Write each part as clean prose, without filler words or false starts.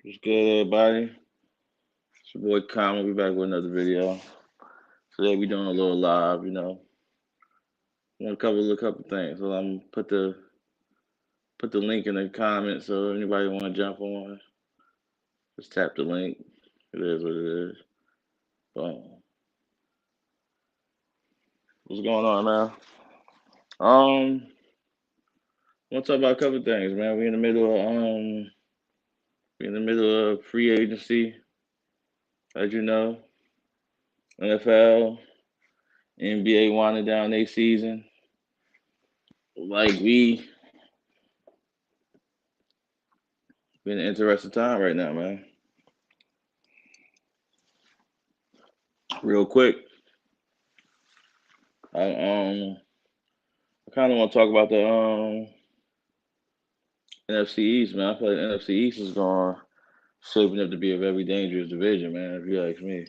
What's good, everybody? It's your boy Kyle. We back with another video. Today we doing a little live. Want to cover a couple things. So I'm put the link in the comments. So if anybody want to jump on, just tap the link. It is what it is. Boom. What's going on, man? Want to talk about a couple things, man. We in the middle of free agency, as you know. NFL, NBA winding down their season. Like we in an interesting time right now, man. Real quick, I kind of want to talk about the NFC East, man. I feel like the NFC East is going shaping up to be a very dangerous division, man. If you ask me,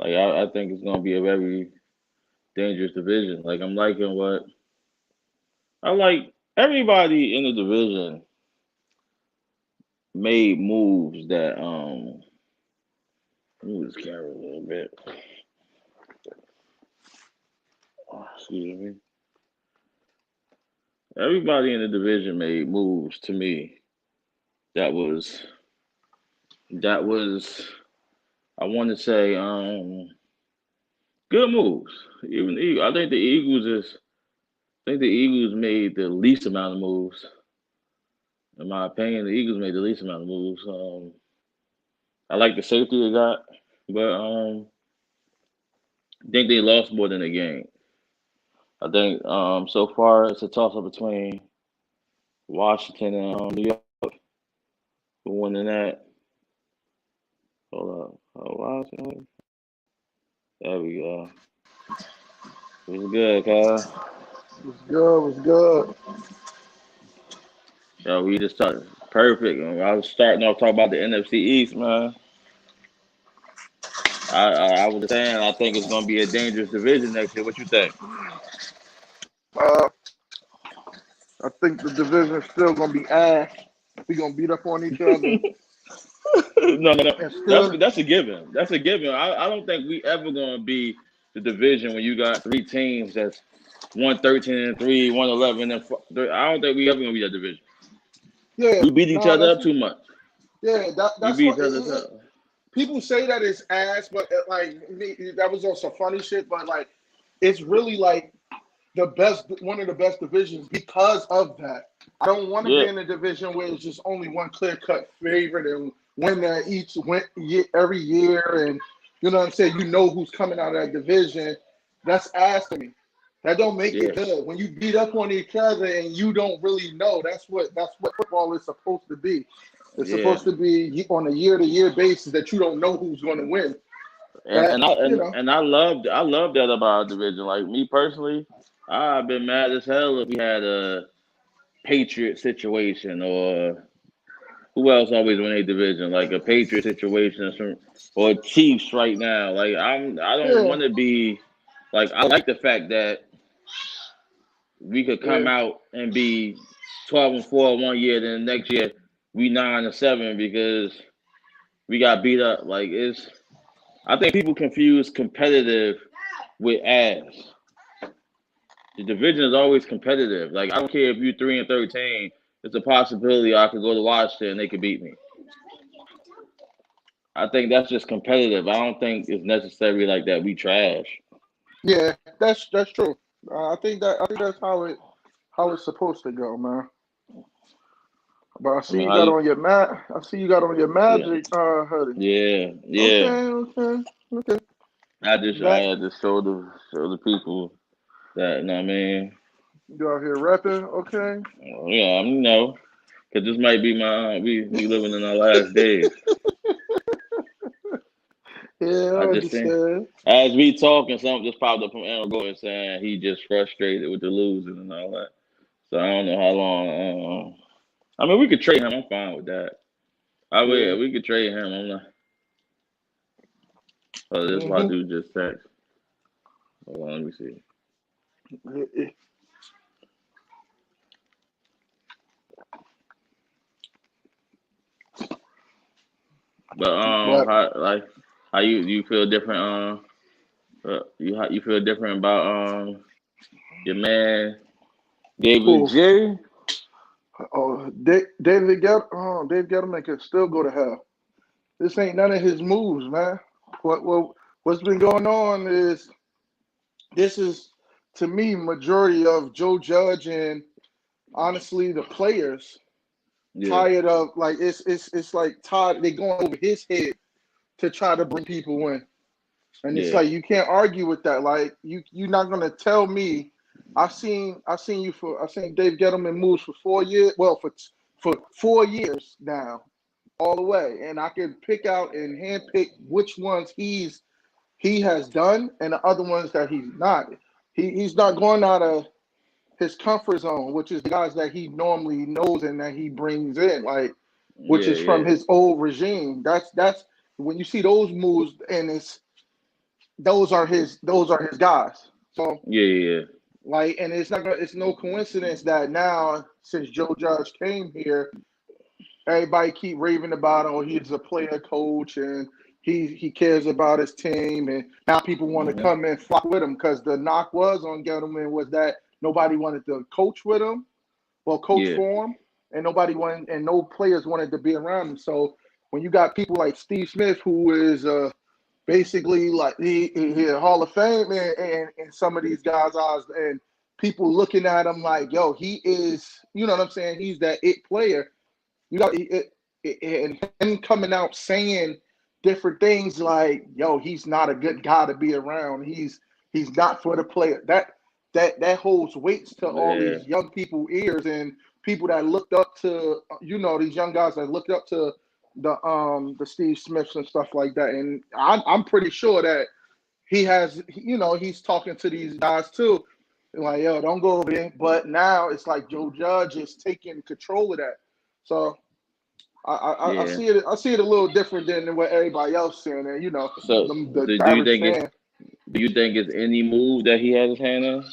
I think it's going to be a very dangerous division. Like I'm liking what I like. Everybody in the division made moves that move this camera a little bit. Oh, excuse me. Everybody in the division made moves to me that was that was I want to say good moves. Even the Eagles, I think the Eagles made the least amount of moves. In my opinion, the Eagles made the least amount of moves. I like the safety they got, but I think they lost more than a game. I think so far it's a toss up between Washington and New York for winning that. Hold up, Washington. There we go. It was good, Kyle. What's good? What's good? Yo, we just started perfect. I was starting off talking about the NFC East, man. I was saying I think it's gonna be a dangerous division next year. What you think? Uh, I think the division's still gonna be ass. We gonna beat up on each other No. and still. That's a given. That's a given. I don't think we ever gonna be the division when you got three teams that's 113-3, 111 and I don't think we ever gonna be that division. Yeah, We beat each no, other that's up too much. yeah. We That's beat what each other up. people say that it's ass, but that was also funny shit. But like, it's really like the best, one of the best divisions because of that. I don't want to Yeah, be in a division where it's just only one clear cut favorite and win that every year, and you know what I'm saying. You know who's coming out of that division. That's ass to me. That don't make yeah, it good. When you beat up on each other and you don't really know, that's what football is supposed to be. It's yeah. supposed to be on a year to year basis that you don't know who's going to win. And That and I you and, know, and I love that about our division. Like me personally, I've been mad as hell if we had a Patriot situation or who else always win a division like a Patriot situation or Chiefs right now. I don't yeah, want to be like I like the fact that we could come yeah, out and be 12-4 one year, then the next year we 9-7 because we got beat up. Like it's I think people confuse competitive with ass. The division is always competitive. Like I don't care if you're 3-13. It's a possibility I could go to Washington and they could beat me. I think that's just competitive. I don't think it's necessarily like that. We trash. yeah. That's true. I think that's how it's supposed to go, man. But I I see mean, you how got you? on your I see you got on your Yeah, magic hoodie. yeah. Okay, okay, okay. I That had to show the people that. You know what I mean? you out here rapping? Okay. Yeah, because this might be my we living in our last days. Yeah, I I just think understand. as we talking, something just popped up from Aaron Gordon saying he just frustrated with the losing and all that. So I don't know how long. I mean, we could trade him. I'm fine with that. I will. Yeah, Yeah. we could trade him. I'm not. Oh, this is why Hmm. dude just text. Hold on, let me see. But But how you feel different? You feel different about your man David who? Jerry? Oh, Dave Gettleman can still go to hell. This ain't none of his moves, man. What's been going on is this is to me majority of Joe Judge and honestly the players Yeah, tired of like it's like Todd they going over his head to try to bring people in. And it's yeah, like you can't argue with that. Like you're not gonna tell me. I've seen Dave Gettleman moves for 4 years. Well, for 4 years now, all the way, and I can pick out and handpick which ones he has done and the other ones that he's not. He's not going out of his comfort zone, which is the guys that he normally knows and that he brings in, like which yeah, is from yeah, his old regime. That's when you see those moves, and those are his guys. So yeah, yeah, like, and it's no coincidence that now since Joe Judge came here, everybody keep raving about him. Oh, he's a player coach and he cares about his team, and now people want to hmm come and flock with him because the knock was on Gettleman was that nobody wanted to coach with him, well, coach yeah, for him, and nobody wanted, and no players wanted to be around him. So when you got people like Steve Smith, who is basically like he a Hall of Fame and some of these guys' eyes, and people looking at him like, yo, he is, you know what I'm saying? He's that it player. You got and him coming out saying different things like, yo, he's not a good guy to be around. He's not for the player. That holds weights to all yeah, these young people ears and people that looked up to, these young guys that looked up to the Steve Smiths and stuff like that. And I'm pretty sure that he has, he's talking to these guys too. Like, yo, don't go over there. But now it's like Joe Judge is taking control of that. So I yeah. see it. I see it a little different than what everybody else saying. And So, the do you average think fan. it's any move that he has his hand in?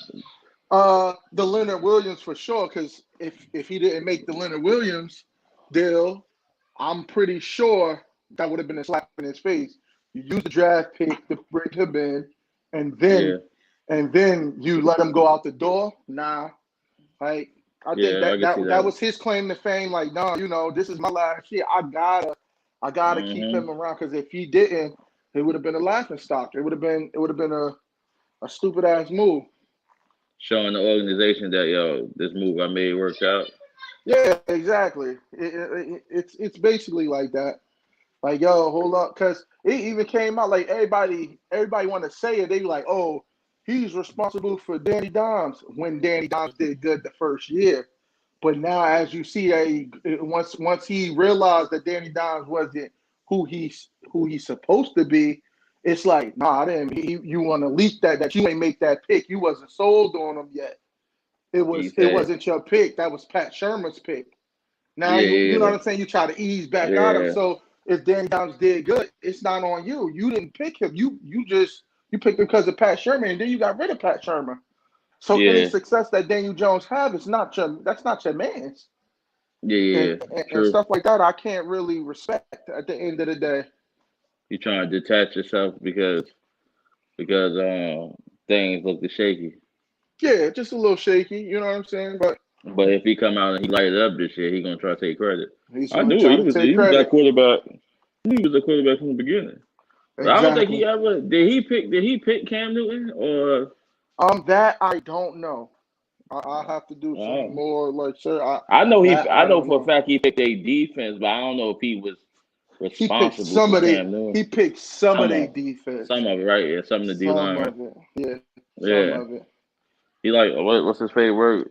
The Leonard Williams for sure. Because if he didn't make the Leonard Williams deal, I'm pretty sure that would have been a slap in his face. You use the draft pick to bring him in, and Yeah, then you let him go out the door. Nah, like I think yeah, I that can see that that. was his claim to fame. Like, no, this is my last year. I gotta keep him hmm around because if he didn't, it would have been a laughing stock. It would have been a stupid ass move. Showing the organization that this move I made worked out. Yeah, exactly. It's basically like that. Like, yo, hold up, because it even came out like everybody want to say it. They be like, oh, he's responsible for Danny Dimes when Danny Dimes did good the first year. But now, as you see, once he realized that Danny Dimes wasn't who he's supposed to be, it's like, nah, I didn't. You want to leak that you ain't make that pick. You wasn't sold on him yet. It He was it said, wasn't your pick. That was Pat Shermer's pick. Now yeah, you yeah, know what I'm saying. You try to ease back out of him. yeah, So if Danny Dimes did good, it's not on you. You didn't pick him. You picked him because of Pat Shermer, and then you got rid of Pat Shermer. So any yeah, success that Daniel Jones have is not that's not your man's, yeah, and, yeah. and True. stuff like that. I can't really respect at the end of the day. You trying to detach yourself because things look shaky. Yeah, just a little shaky. You know what I'm saying? But But if he come out and he light it up this year, he gonna try to take credit. he's I going to knew it. try He to was take he was that credit. quarterback. He was the quarterback from the beginning. But I don't think he Exactly. ever did he pick Cam Newton or That I don't know. I have to do some uh, more like, sir. I I know don't for a know. fact he picked a defense, but I don't know if he was He picked responsible for some of it. Cam Newton. He picked some of Some their of some defense. of it, right? Yeah, some of the D Some line, right? of it. Yeah, some Yeah. of it. He like what's his favorite word?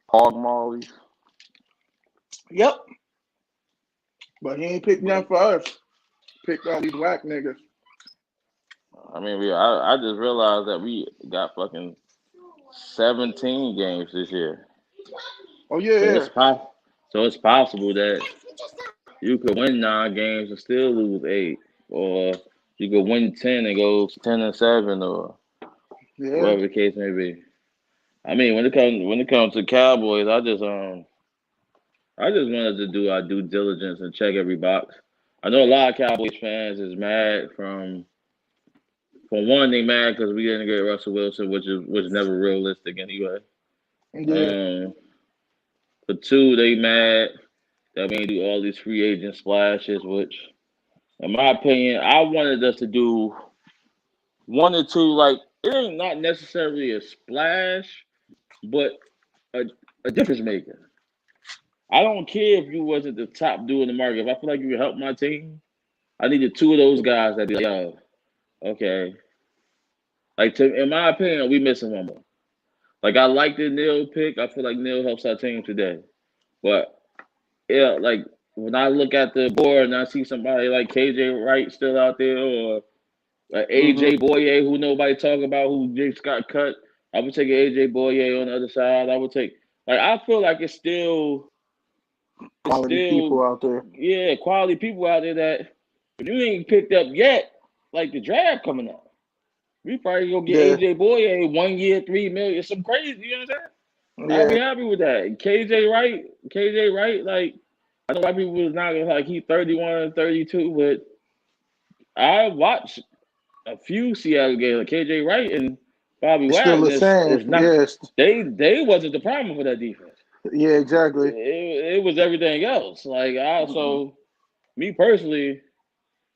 Hog mollies. Yep. But he ain't picked But none for us. Picked all these whack niggas. I mean, I just realized that we got fucking 17 games this year. Oh yeah, So yeah. it's possible that you could win 9 games and still lose 8, or you could win 10 and go 10-7, or Yeah. whatever the case may be. I mean, when it comes to Cowboys, I just wanted to do our due diligence and check every box. I know a lot of Cowboys fans is mad for one, they mad because we didn't get Russell Wilson, which was never realistic anyway. Yeah, Um, for two, they mad that we ain't do all these free agent splashes, which, in my opinion, I wanted us to do one or two. Like it ain't not necessarily a splash, but a, a difference maker. I don't care if you wasn't the top dude in the market. If I feel like you could help my team, I needed two of those guys that be like, yo, okay. Like in my opinion, we missing one more. Like I like the Neil pick. I feel like Neil helps our team today. But yeah, like when I look at the board and I see somebody like KJ Wright still out there or hmm AJ Boye who nobody talk about who just got cut, I would take AJ Boye on the other side. I would take like I feel like it's quality people still out there. yeah, quality people out there that if you ain't picked up yet, like the draft coming up. We probably gonna get Yeah, AJ Boye 1 year, 3 million, some crazy, you know what I'm saying? I'd be yeah, happy with that. KJ Wright, like I know a lot of people was not gonna like he 31, 32, but I watched a few Seattle games. Like KJ Wright and Bobby it's still the Wagner same. is not Yes, they wasn't the problem for that defense. yeah, exactly. It was everything else. Like I hmm so me personally,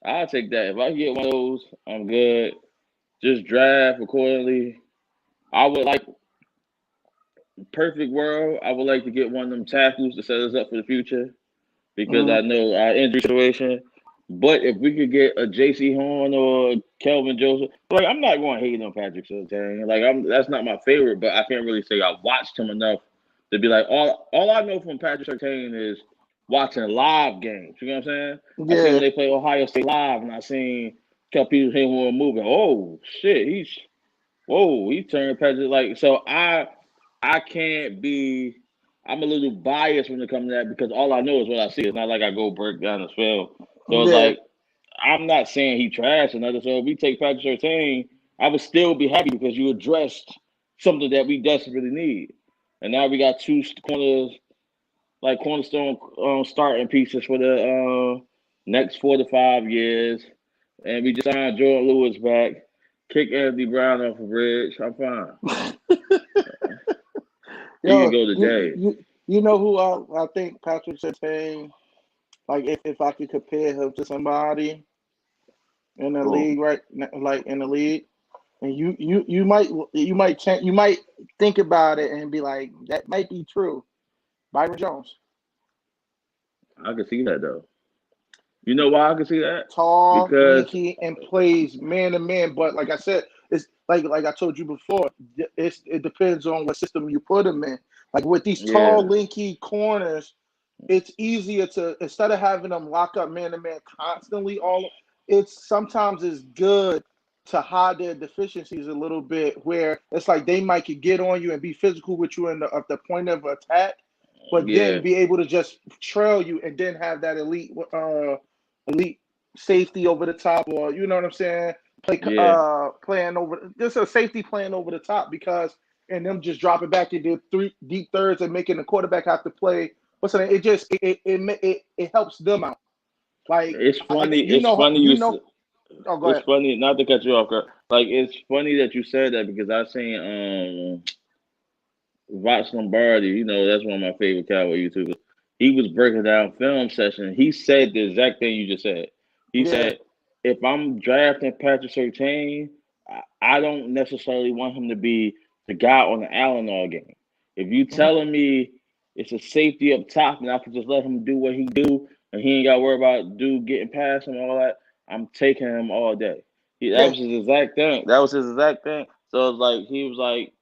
I'll take that. If I get one of those, I'm good. Just draft accordingly. I would like perfect world. I would like to get one of them tackles to set us up for the future because hmm I know our injury situation. But if we could get a J.C. Horn or Kelvin Joseph, like I'm not going to hate on Patrick Surtain. Like that's not my favorite, but I can't really say I watched him enough to be like all I know from Patrick Surtain is watching live games. You know what I'm saying? I seen when Yeah, they play Ohio State live, and I seen a couple people him were moving. Oh shit, he turned Patrick like so. I can't be. I'm a little biased when it comes to that because all I know is what I see. It's not like I go break down his film. So it's yeah. like I'm not saying he trash or nothing. So if we take Patrick Surtain, I would still be happy because you addressed something that we desperately need. And now we got two corners like cornerstone starting pieces for the next 4 to 5 years. And we just signed Jordan Lewis back. Kick Anthony Brown off a bridge. I'm fine. He can Yo, go today. you know who I think Patrick Surtain, like if I could compare him to somebody in the Cool. league, right? Like in the league, and you might think about it and be like, that might be true. Byron Jones, I can see that though. You know why I can see that? tall, Because lanky, and plays man to man. But like I said, it's like I told you before. It depends on what system you put him in. Like with these tall, yeah, lanky corners, it's easier to instead of having them lock up man to man constantly. It's sometimes it's good to hide their deficiencies a little bit, where it's like they might could get on you and be physical with you in at the point of attack, but then yeah, be able to just trail you and then have that elite safety over the top, or you know what I'm saying, yeah. playing over just a safety playing over the top because and them just dropping back into three deep thirds and making the quarterback have to play. What's the name? It just it helps them out. Like It's funny. you It's know funny you you. know. Oh, go It's ahead. funny not to cut you off, girl. Like it's funny that you said that because I seen Vox Lombardi. You know that's one of my favorite cowboy YouTubers. He was breaking down film session. He said the exact thing you just said. He Yeah. said if I'm drafting Patrick Surtain, I don't necessarily want him to be the guy on the Allen all game. If you Mhm. telling me it's a safety up top and I can just let him do what he do and he ain't got to worry about dude getting past him and all that, I'm taking him all day. That Yeah. was his exact thing. That was his exact thing. So it's like he was like,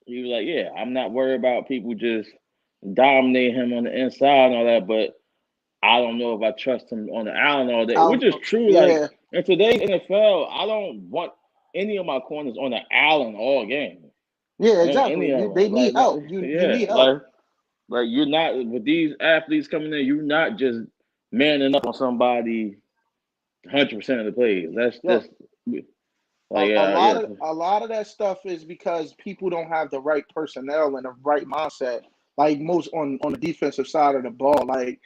yeah, I'm not worried about people just dominating him on the inside and all that, but I don't know if I trust him on the island all day, which Out. is true. Like Yeah. in today's NFL, I don't want any of my corners on the island all game. Yeah. I don't want any Exactly. of They them. need help. You Yeah, need help. like you're not with these athletes coming in. You're not just manning up on somebody 100% of the plays. That's Yo, just like yeah, a lot of that stuff is because people don't have the right personnel and the right mindset. Like most on the defensive side of the ball, like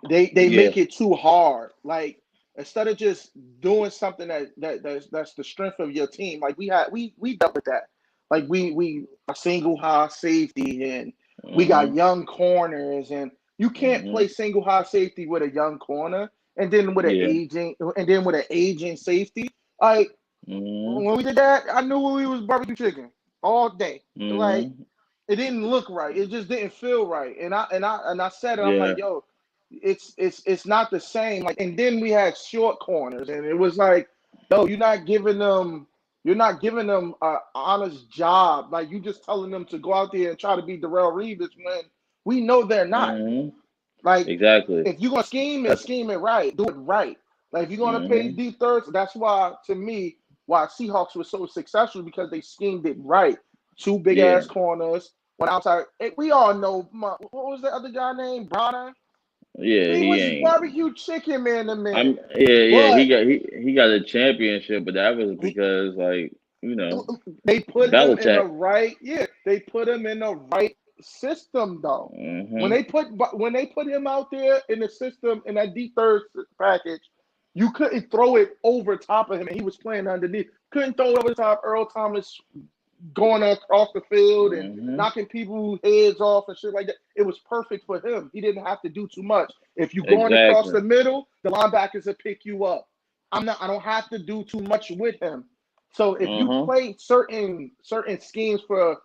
They Yeah. make it too hard. Like instead of just doing something that's the strength of your team. Like we dealt with that. Like we a single high safety and we got Mm-hmm. young corners and you can't Mm-hmm. play single high safety with a young corner and then Yeah. with an aging safety. Like Mm-hmm. when we did that, I knew we was barbecue chicken all day. Like Mm-hmm. it didn't look right. It just didn't feel right. And I said it. I'm like, Yeah. yo, it's not the same. Like, and then we had short corners, and it was like, yo, you're not giving them a honest job. Like you just telling them to go out there and try to be Darrell Reeves when we know they're not. Mm-hmm. Like Exactly. if you're gonna That's scheme it right, do it right. Like if you're gonna pay mm-hmm. deep thirds, that's why to me why Seahawks was so successful because they schemed it right. Two big Yeah. ass corners, one outside. We all know what was the other guy named Bronner? Yeah. He He was ain't. barbecue chicken man to I'm. man, Yeah. but He got a championship, but that was he, because like they put him in the Belichick. right. Yeah, they put him in the right system though. Mm-hmm. When they put him out there in the system in that deep third package, you couldn't throw it over top of him, and he was playing underneath. Couldn't throw it over top. Earl Thomas going across the field and Mm-hmm. knocking people's heads off and shit like that. It was perfect for him. He didn't have to do too much. If you're going across Exactly. the middle, the linebackers will pick you up. I don't have to do too much with him. So if you Mm-hmm. play certain schemes for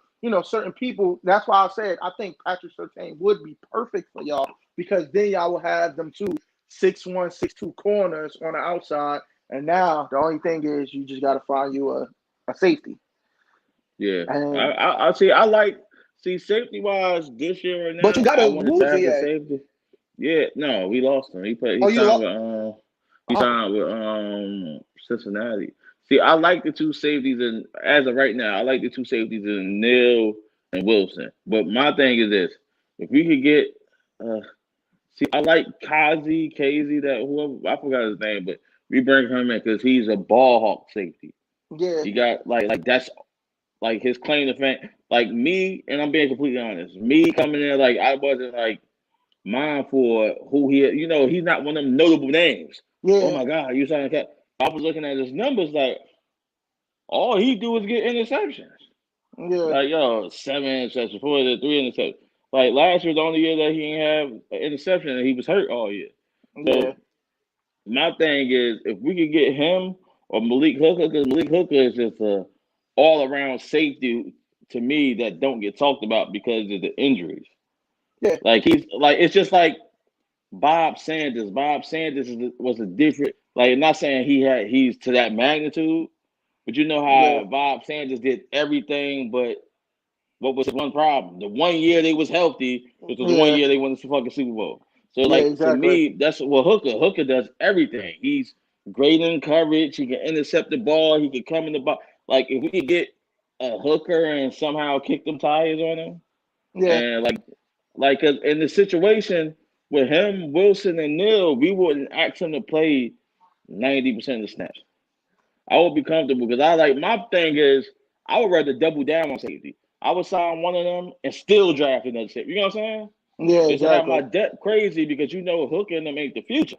certain people, that's why I said I think Patrick Surtain would be perfect for y'all because then y'all will have them two 6'1", 6'2" corners on the outside, and now the only thing is you just got to find you a safety. Yeah. And I see. I like see safety wise this year right but you now. got I to want to lose draft a it. safety. Yeah. No, we lost him. He played. Oh, you lost. He Oh, signed with Cincinnati. See, I like the two safeties, and as of right now, I like the two safeties in Neal and Wilson. But my thing is this: if we could get, uh, see, I like Casey, that whoever I forgot his name, but we bring him in because he's a ball hawk safety. yeah, He got like that's like his claim to fame. Like me, and I'm being completely honest. Me coming in, like I wasn't like mindful of who he. He's not one of them notable names. Oh yeah, my God, you sound like I was looking at his numbers, like all he do is get interceptions. yeah, Like yo, 7 interceptions, 3 interceptions. Like last year, the only year that he didn't have an interception, and he was hurt all year. yeah, So my thing is, if we could get him or Malik Hooker, because Malik Hooker is just a all around safety to me that don't get talked about because of the injuries. yeah, Like he's like it's just like Bob Sanders. Bob Sanders was a different. Like, I'm not saying he's to that magnitude, but you know yeah, how Bob Sanders did everything, but what was his one problem? The one year they was healthy, which was the one yeah, year they won the fucking Super Bowl. So, yeah, like to exactly. me, that's what Hooker does everything. He's great in coverage. He can intercept the ball. He can come in the box. Like if we could get a Hooker and somehow kick them tires on him, Yeah, and like 'cause in the situation with him, Wilson, and Neal, we wouldn't ask him to play 90% of the snaps. I would be comfortable because I like my thing is I would rather double down on safety. I would sign one of them and still draft another safety. You know what I'm saying? yeah, Just to have my exactly. depth crazy because Hooker and them ain't the future.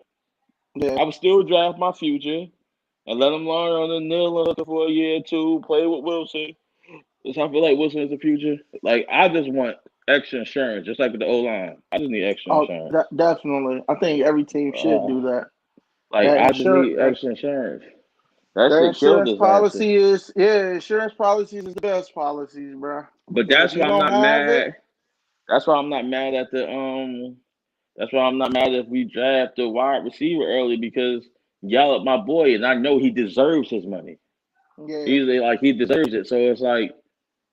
Yeah. I would still draft my future and let him learn on the Neal and Hooker for a year or two, play with Wilson. Because I feel like Wilson is the future. Like I just want extra insurance, just like with the O line. I just need extra Oh, insurance. definitely. I think every team should Uh, do that. like That I just insurance, need extra insurance. That that shit killed insurance us last year. policy is yeah. Insurance policies is the best policies, bro. But Because if that's you why I'm don't not have it, mad. That's why I'm not mad at the That's why I'm not mad if we draft the wide receiver early because y'all up my boy and I know he deserves his money. yeah, He deserves it. So it's like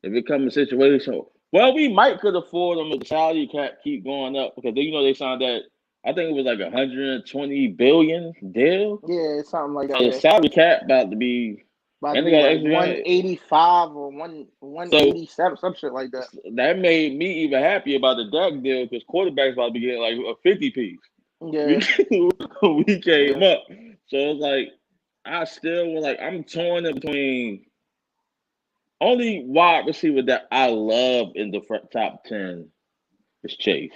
if it comes a situation, well, we might could afford him if the salary cap keep going up because they signed that. I think it was like 120 billion deal. yeah, something like So that. the Yeah, salary cap about to be, about to and they be got like extra money. 185 or one So 187, some shit like that. that made me even happy about the Dak deal because quarterbacks about to be getting like a 50 piece. We Yeah, we came yeah. up, so it's like I still was like I'm torn in between. Only wide receiver that I love in the top 10 is Chase.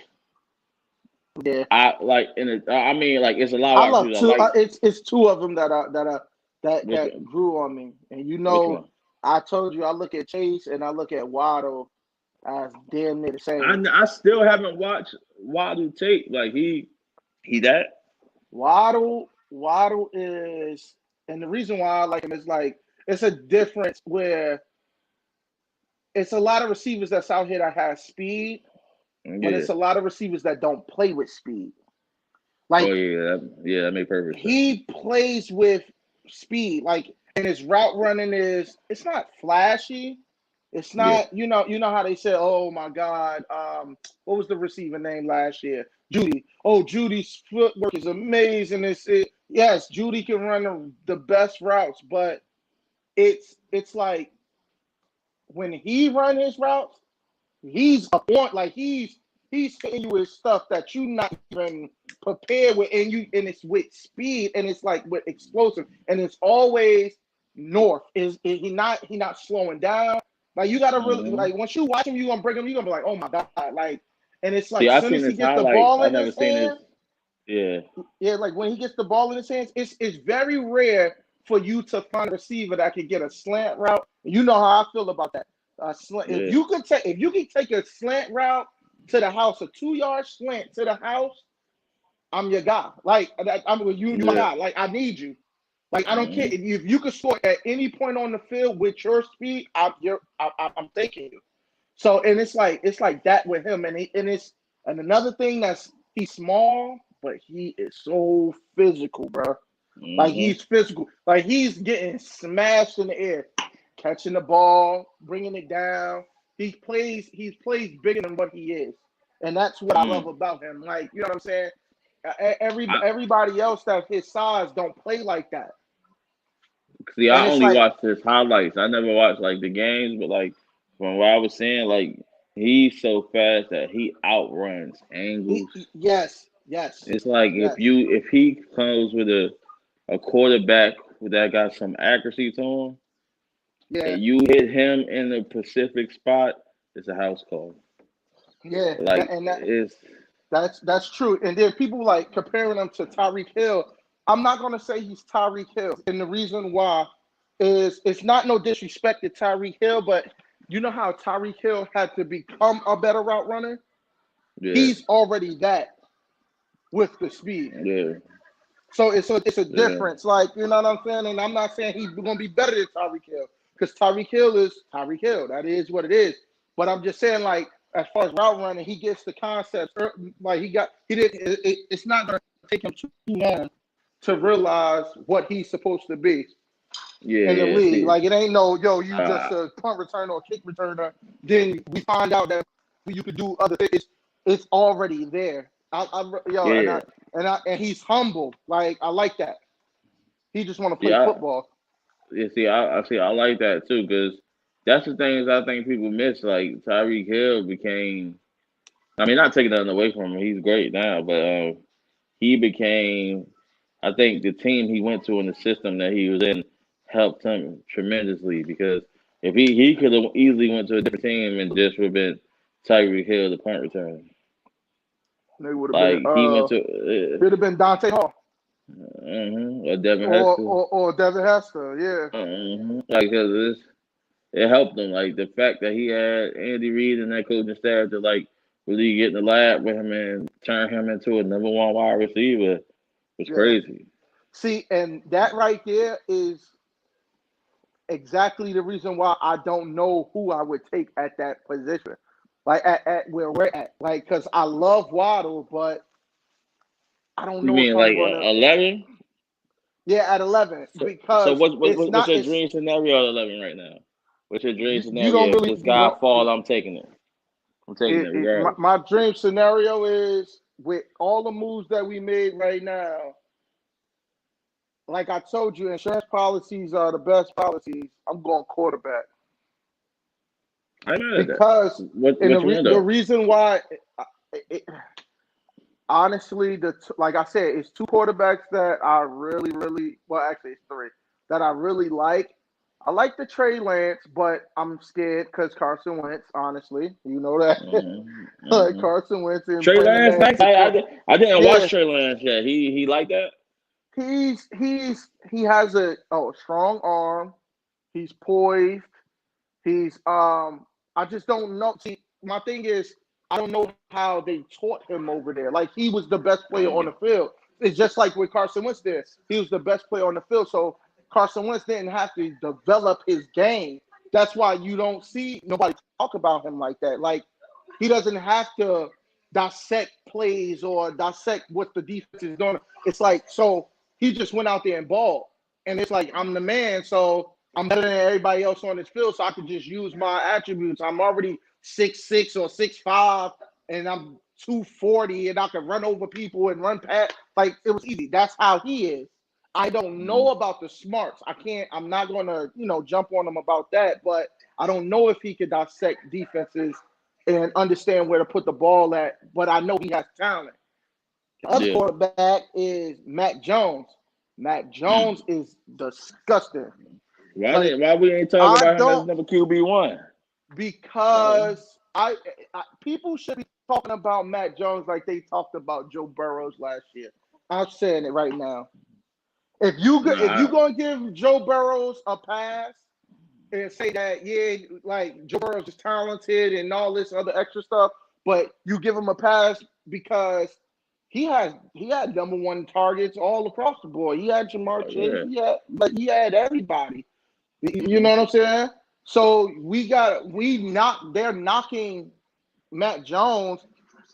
Yeah, I like in it. I mean, like it's a lot of I wide love receivers I two. like. It's two of them Which that one? grew on me. And Which one? I told you I look at Chase and I look at Waddle as damn near the I same. I still haven't watched Waddle tape. Like he that. Waddle is, and the reason why I like him is like it's a difference where it's a lot of receivers that's out here that has speed, but Yeah. it's a lot of receivers that don't play with speed. Oh Like yeah, that made perfect sense. he plays with speed, like, and his route running is it's not flashy. It's Yeah. not, you know how they say, oh my God, what was the receiver name last year? Judy. Oh, Judy's footwork is amazing. Yes, Judy can run the best routes, but it's like when he run his routes, he's a point, like he's hitting you with stuff that you not even prepared with, and it's with speed, and it's like with explosive, and it's always north. He not slowing down? Like you gotta really, Hmm. like once you watch him, you gonna bring him, you gonna be like, oh my God, like, and it's See, like I soon seen as he his gets the highlights. ball I in never his seen his. hand, Yeah. yeah, like when he gets the ball in his hands, it's very rare for you to find a receiver that can get a slant route. You know how I feel about that. Yeah. If you could take a slant route to the house, a 2 yard slant to the house, I'm your guy. Like I'm with you, my Yeah. guy. Like I need you. Like I don't care Hmm. if you can score at any point on the field with your speed. I'm taking you. So and it's like that with him, and another thing that's he's small, but he is so physical, bro. Like Hmm. he's physical. Like he's getting smashed in the air, catching the ball, bringing it down. He plays bigger than what he is, and that's what I love Mm. about him. Like you know what I'm saying. I Everybody else that's his size don't play like that, see. and I it's only like watched his highlights. I never watched like the games, but like from what I was saying, like he's so fast that he outruns angles. yes, yes, It's like yes, if he comes with a quarterback that got some accuracy to him, yeah, and you hit him in the Pacific spot, it's a house call. yeah. Like That it's that's true. And then people like comparing him to Tyreek Hill. I'm not gonna say he's Tyreek Hill, and the reason why is it's not no disrespect to Tyreek Hill, but you know how Tyreek Hill had to become a better route runner. yeah, He's already that with the speed. yeah, So it's a yeah, difference. Like you know what I'm saying. And I'm not saying he's gonna be better than Tyreek Hill because Tyreek Hill is Tyreek Hill. That is what it is. But I'm just saying like as far as route running, he gets the concepts. Like he didn't. It's not gonna take him too long to realize what he's supposed to be yeah, in the yeah. league. See, Like it ain't no you just uh, a punt returner or kick returner. Then we find out that you could do other things. It's already there. yeah, And he's humble. Like I like that. He just want to play yeah. football. Yeah, see, I see. I like that too because that's the things I think people miss. Like Tyreek Hill became. I mean, not taking nothing away from him. He's great now, but he became. I think the team he went to and the system that he was in helped him tremendously because if he could have easily went to a different team and just would have been Tyreek Hill, the punt returner. They would have been Like he went to it'd have been Dante Hall or Devin Hester. or Devin Hester. Yeah. Like 'cause it helped him. Like the fact that he had Andy Reid and that coaching staff to like really get in the lab with him and turn him into a number one wide receiver was Yeah. crazy. See, and that right there is exactly the reason why I don't know who I would take at that position. Like at where we're at. Like because I love Waddle, but I don't You know mean if I'm like gonna 11? yeah, at 11 So because it's what's not your it's dream scenario at 11 right now? What's your dream you don't scenario? If really this guy fall, I'm taking it. I'm taking it my, regardless. my dream scenario is with all the moves that we made right now. Like I told you, insurance policies are the best policies. I'm going quarterback I'm mad at that. because, and What you want the though? reason why, it, honestly, like I said, it's two quarterbacks that I really, really, well, actually, it's three that I really like. I like the Trey Lance, but I'm scared because Carson Wentz. Honestly, you know that. Like Mm-hmm. Carson Wentz and Trey playing the Lance, man nice. situation. I didn't watch Yeah, Trey Lance yet. He like that. he has a strong arm. He's poised. He's I just don't know. See, my thing is I don't know how they taught him over there. Like he was the best player on the field. It's just like with Carson Wentz there. He was the best player on the field. So Carson Wentz didn't have to develop his game. That's why you don't see nobody talk about him like that. Like he doesn't have to dissect plays or dissect what the defense is doing. It's like so he just went out there and balled. And it's like I'm the man, so I'm better than everybody else on this field, so I can just use my attributes. I'm already 6'6" or 6'5", and I'm 240, and I can run over people and run past. Like it was easy. That's how he is. I don't Mm-hmm. know about the smarts. I can't. I'm not gonna, jump on him about that. But I don't know if he could dissect defenses and understand where to put the ball at. But I know he has talent. The other Yeah. quarterback is Mac Jones. Mac Jones is disgusting. Like Why we ain't talking I about him as don't number QB1? because I people should be talking about Matt Jones like they talked about Joe Burrows last year. I'm saying it right now. If you Nah, gonna give Joe Burrows a pass and say that like Joe Burrows is talented and all this other extra stuff, but you give him a pass because he had number one targets all across the board. He had Jamar Chase. yeah. He had everybody. You know Mm-hmm. what I'm saying? So they're knocking Matt Jones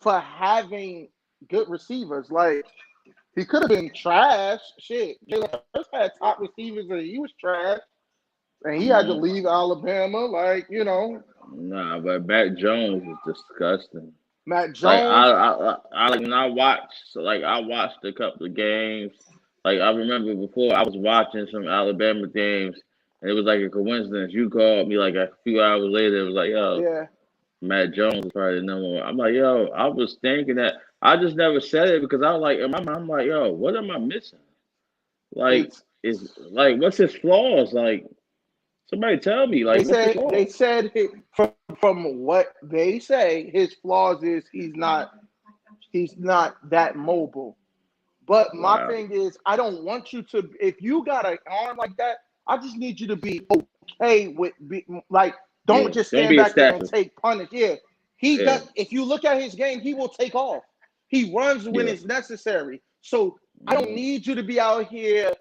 for having good receivers. Like he could have been trash. Shit, Jalen Hurts had top receivers and he was trash, and he had to Mm-hmm. leave Alabama. Like Nah, but Mac Jones is disgusting. Matt Like Jones. I like when I watched, so like I watched a couple of games. Like I remember before I was watching some Alabama games, and it was like a coincidence. You called me like a few hours later. It was like, yo, Yeah, Matt Jones is probably the number one. I'm like, yo, I was thinking that. I just never said it because I was like, in my mind, I'm like, yo, what am I missing? Like, it's is like, what's his flaws? Like, somebody tell me, like, what's his they flaws? said from what they say his flaws is he's not that mobile. But my Wow. thing is, I don't want you to. If you got an arm like that, I just need you to be okay with like. Don't Yeah. just Don't stand be a back there and staffer. take punish. Yeah, he Yeah. does. If you look at his game, he will take off. He runs when Yeah. it's necessary. So I don't Hmm. need you to be out here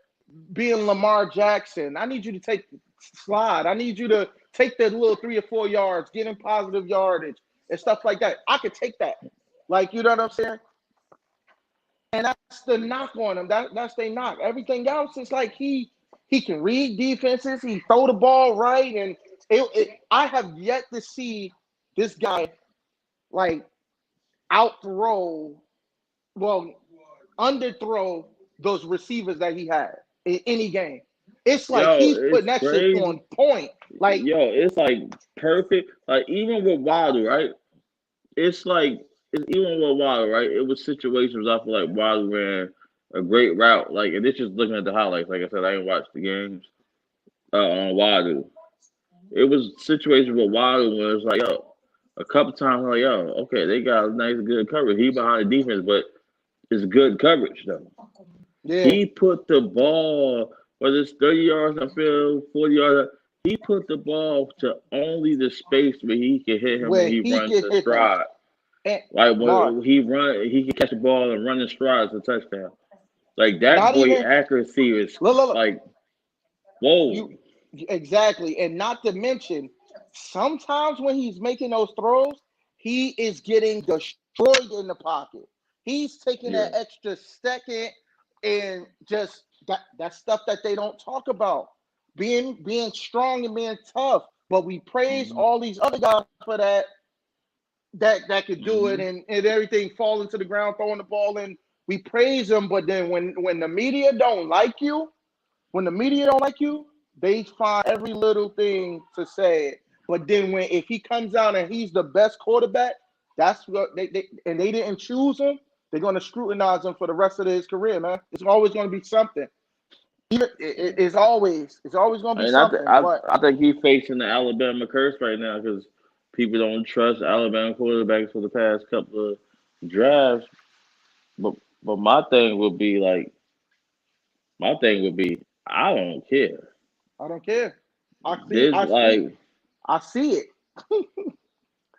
being Lamar Jackson. I need you to take slide. I need you to take that little 3 or 4 yards, get in positive yardage and stuff like that. I could take that. Like you know what I'm saying? And that's the knock on him. That's the knock. Everything else is like he can read defenses. He throw the ball right, and I have yet to see this guy like outthrow, well, underthrow those receivers that he had in any game. It's like Yo, he's it's putting that shit crazy. on point. Like Yo, it's like perfect. Like even with Waddle, right? It's like it's even with Waddle, right? It was situations I feel like Waddle ran a great route. Like, and this just looking at the highlights. Like I said, I didn't watch the games on Waddle. It was situations with Waddle where it's like, yo, a couple times like, yo, okay, they got a nice good coverage. He behind the defense, but it's good coverage though. yeah, He put the ball, whether it's 30 yards upfield, 40 yards, he put the ball to only the space where he can hit him when where he he runs can a hit him. stride. And Like Mark, when he can catch the ball and run in strides a touchdown. Like that not boy even accuracy is look. like whoa. You exactly, and not to mention, sometimes when he's making those throws, he is getting destroyed in the pocket. He's taking Yeah. that extra second and just that stuff that they don't talk about. Being strong and being tough. But we praise Hmm. all these other guys for that could do it Hmm. and everything falling to the ground, throwing the ball in. We praise them, but then when the media don't like you, when the media don't like you, they find every little thing to say it. But then if he comes out and he's the best quarterback, that's what they didn't choose him. They're going to scrutinize him for the rest of his career, man. It's always going to be something. It's always going to be And something. But I think he's facing the Alabama curse right now because people don't trust Alabama quarterbacks for the past couple of drafts. But my thing would be like I don't care. I don't care. I see. This I see. like I see it.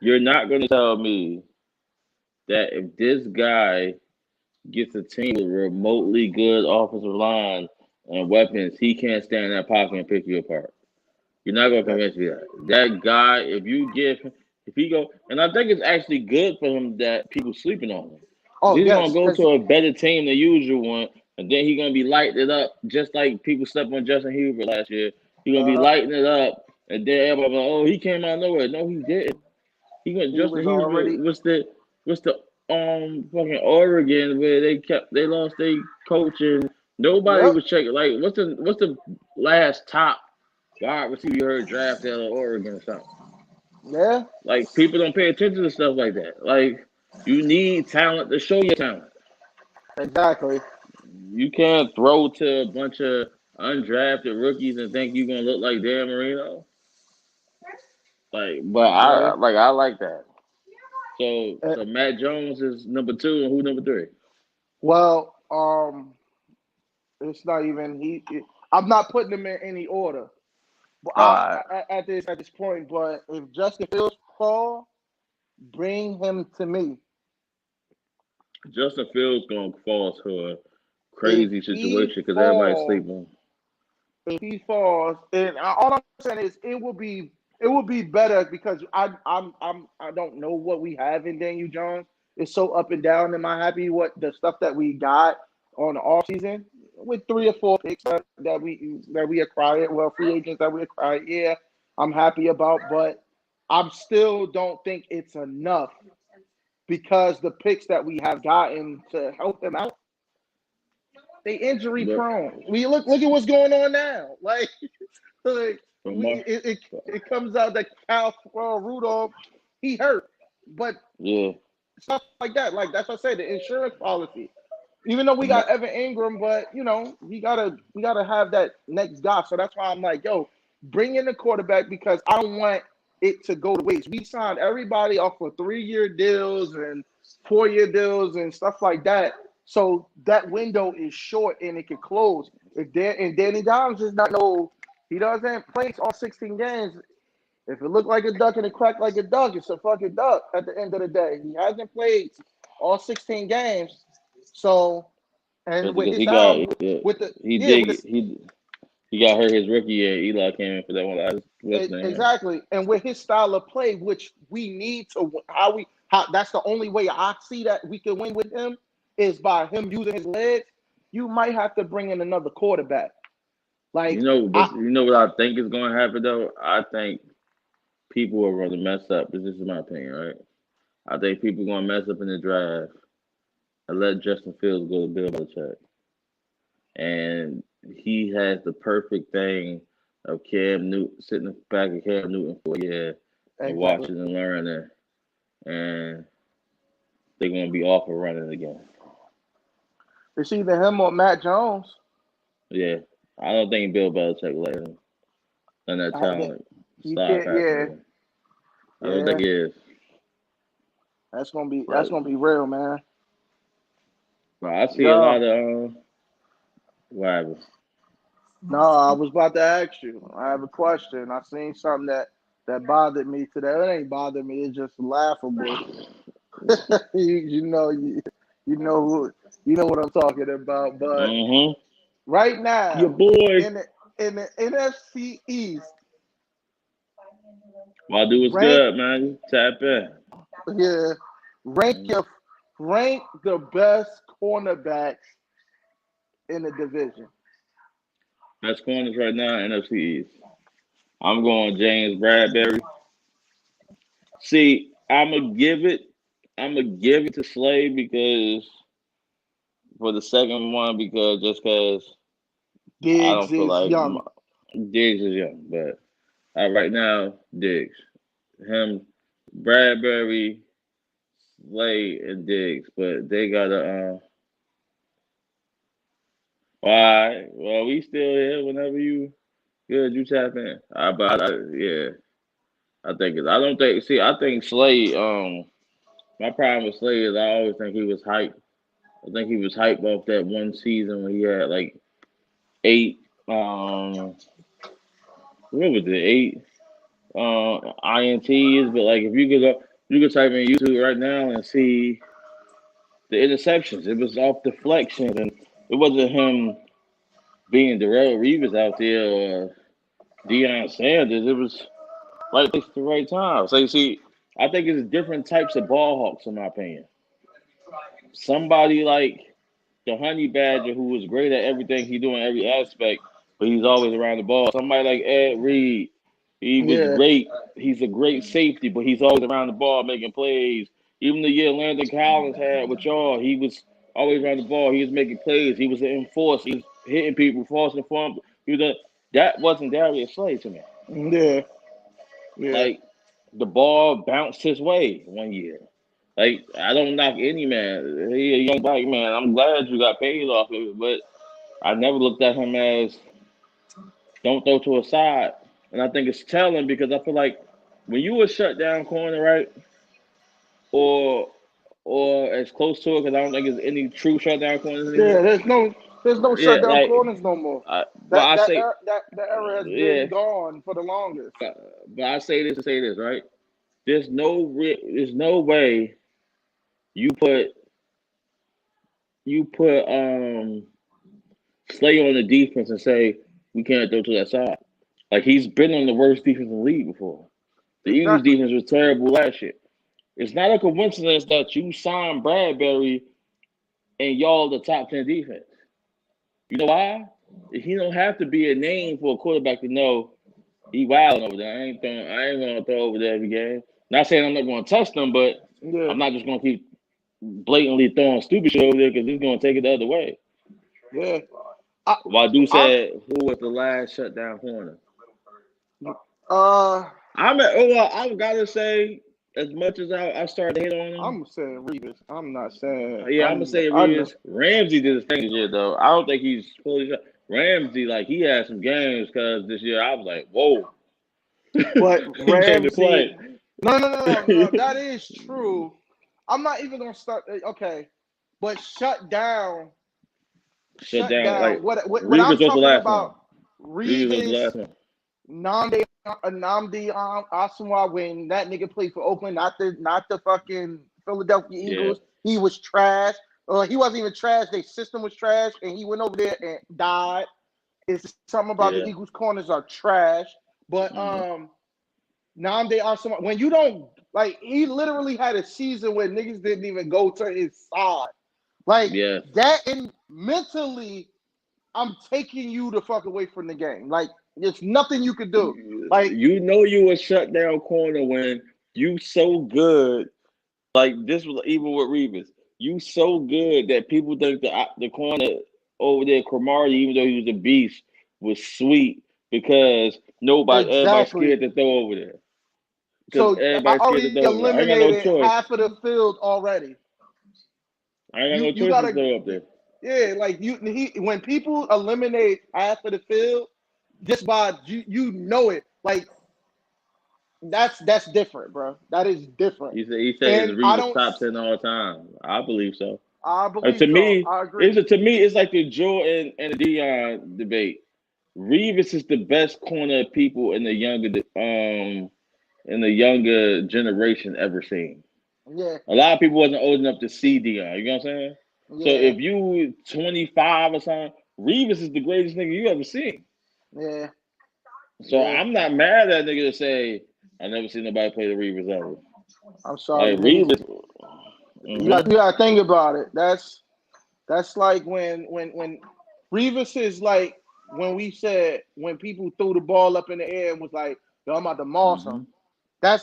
you're not gonna tell me that if this guy gets a team with remotely good offensive line and weapons, he can't stand in that pocket and pick you apart. You're not gonna That, convince me that that guy, if he go, and I think it's actually good for him that people sleeping on him. oh He's gonna yes, go because to a better team than usual one, and then he's gonna be lighting it up just like people slept on Justin Herbert last year. He's gonna be lighting it up, and then everybody like, oh, he came out of nowhere. No, he didn't. He went he Justin was Herbert. already. What's the fucking Oregon where they lost their coach and nobody Yep. was checking. Like what's the last top wide receiver you heard drafted out of Oregon or something? Yeah. Like people don't pay attention to stuff like that. Like you need talent to show your talent. Exactly. You can't throw to a bunch of undrafted rookies and think you're gonna look like Dan Marino. Like, but Yeah. I like that. So Uh, Matt Jones is number two, and who number three? well, it's not even I'm not putting them in any order. But Uh, at this point, but if Justin Fields fall, bring him to me. Justin Fields gonna fall to a If crazy he situation because everybody's falls, sleeping. and all I'm saying is it would be better because I don't know what we have in Daniel Jones. It's so up and down. Am I happy what the stuff that we got on the off season with 3 or 4 picks that we acquired? Well, free agents that we acquired. Yeah, I'm happy about, but I still don't think it's enough because the picks that we have gotten to help them out, they injury But prone. We look at what's going on now. Like from we, my, it comes out that Kyle Rudolph, he hurt, but yeah, stuff like that. Like that's what I say. The insurance policy. Even though we from my, got Evan Ingram, but we gotta have that next guy. So that's why I'm like, yo, bring in the quarterback because I don't want it to go to waste. We signed everybody off for 3-year deals and 4-year deals and stuff like that. So that window is short and it can close. And Danny Dimes is not no, he doesn't play all 16 games. If it looked like a duck and it cracked like a duck, it's a fucking duck at the end of the day. He hasn't played all 16 games. So, and with because his he got style, with the he yeah, with did this he got hurt his rookie year. Eli came in for that one. I was listening to him. exactly, and with his style of play, which we need to how that's the only way I see that we can win with him is by him using his legs. You might have to bring in another quarterback. You Like know, I but you know what I think is going to happen though. I think people are going to mess up. This is my opinion, right? I think people are going to mess up in the draft and let Justin Fields go to Bill Belichick. And he has the perfect thing of Cam Newton sitting in the back of Cam Newton for a year and exactly. watching and learning, and they're gonna be off and running again. It's either him or Matt Jones. Yeah, I don't think Bill Belichick let him and that I think talent he slide can't. past Yeah, him. I don't think yeah. he is. That's gonna be real, man. But I see a Yeah. lot of what happened. No, I was about to ask you. I have a question. I seen something that bothered me today. It ain't bothered me. It's just laughable. you know what I'm talking about. But Mm-hmm. right Your now boy. in the NFC East, My dude was rank good, man. Tap in. yeah, rank Mm. your rank the best cornerbacks in the division. Best corners right now, NFC East. I'm going James Bradbury. See, I'm gonna give it to Slay because for the second one because I Diggs don't feel is like young. Diggs is young, but right now Diggs, him, Bradbury, Slay, and Diggs, but they gotta. All right. Well, we still here whenever you good. You tap in. Yeah, I think it. I don't think. See, I think Slade. My problem with Slade is I always think he was hyped. I think he was hyped off that one season when he had like 8. What was it? 8 ints. But like, if you could go, you could type in YouTube right now and see the interceptions. It was off deflections, and it wasn't him being Darrell Reeves out there or Deion Sanders. It was right place at the right time. So you see, I think it's different types of ball hawks, in my opinion. Somebody like the Honey Badger, who was great at everything he do in every aspect, but he's always around the ball. Somebody like Ed Reed, he was Yeah, great. He's a great safety, but he's always around the ball making plays. Even the year Landon Collins had with y'all, he was always around the ball. He was making plays. He was an enforcer. He was hitting people, forcing fumble. That wasn't Darius Slay to me. yeah, yeah. Like the ball bounced his way one year. Like I don't knock any man. He a young black man. I'm glad you got paid off of it, but I never looked at him as don't throw to a side. And I think it's telling because I feel like when you a shut down corner, right, or or as close to it, because I don't think there's any true shutdown corners Yeah, anymore. there's no Yeah, shutdown like corners no more. but I That say era, that era has yeah, been gone for the longest. but I say this to say this, right? There's no way you put you put Slay on the defense and say we can't throw to that side. Like he's been on the worst defense in the league before. The Eagles Exactly. defense was terrible last year. It's not a coincidence that you signed Bradbury and y'all the top 10 defense. You know why? He don't have to be a name for a quarterback to know he wilding over there. I ain't gonna throw over there every game. Not saying I'm not gonna test him, but Yeah, I'm not just gonna keep blatantly throwing stupid shit over there because he's gonna take it the other way. yeah. I, Wadu I'm said, "Who was the last shutdown corner?" uh I've gotta say, as much as I started to hit on him, I'm saying Revis. I'm not saying yeah, I'm gonna say I know. Reeves. Ramsey did his thing this year, though. I don't think he's fully shut. Ramsey, like he had some games because this year I was like, "Whoa, But he came to Ramsey, play." no. That is true. I'm not even gonna start. Okay, but Shut shut down. down. Like What I'm Reeves was the talking last one. about, Reeves was the Revis, last one. Namdi Asamoah, when that nigga played for Oakland, not the fucking Philadelphia Yeah. Eagles. He was trash. He wasn't even trash. Their system was trash, and he went over there and died. It's something about the Yeah. Eagles corners are trash. But Mm-hmm. Namdi Asamoah, when you don't like, he literally had a season where niggas didn't even go to his side. Like Yeah. that, and mentally, I'm taking you the fuck away from the game. Like, there's nothing you could do. Like, You know you a shut down corner when you so good. Like this was even with Reeves. You so good that people think the corner over there, Cromartie, even though he was a beast, was sweet because everybody's exactly. scared to throw over there. Because So I everybody's scared to already throw over there. I ain't got no eliminated choice. half of the field already. I ain't got no You choice to gotta, throw up there. yeah, like when people eliminate half of the field, just by you know it. Like that's different, bro. That is different. He said his And I Reeves don't top 10 all time. I believe so. I To believe so. me, I agree. it's like the Jordan and the Dion debate. Reeves is the best corner people in the younger generation ever seen. Yeah, A lot of people wasn't old enough to see Dion. You know what I'm saying? So yeah, if you 25 or something, Reeves is the greatest nigga you ever seen. yeah, So yeah. I'm not mad at that nigga to say I never seen nobody play the Reeves ever. I'm sorry, Like niggas. Reeves, You gotta think about it. That's like when Revis is like when we said when people threw the ball up in the air and was like, yo, I'm about to moss him. Mhm. That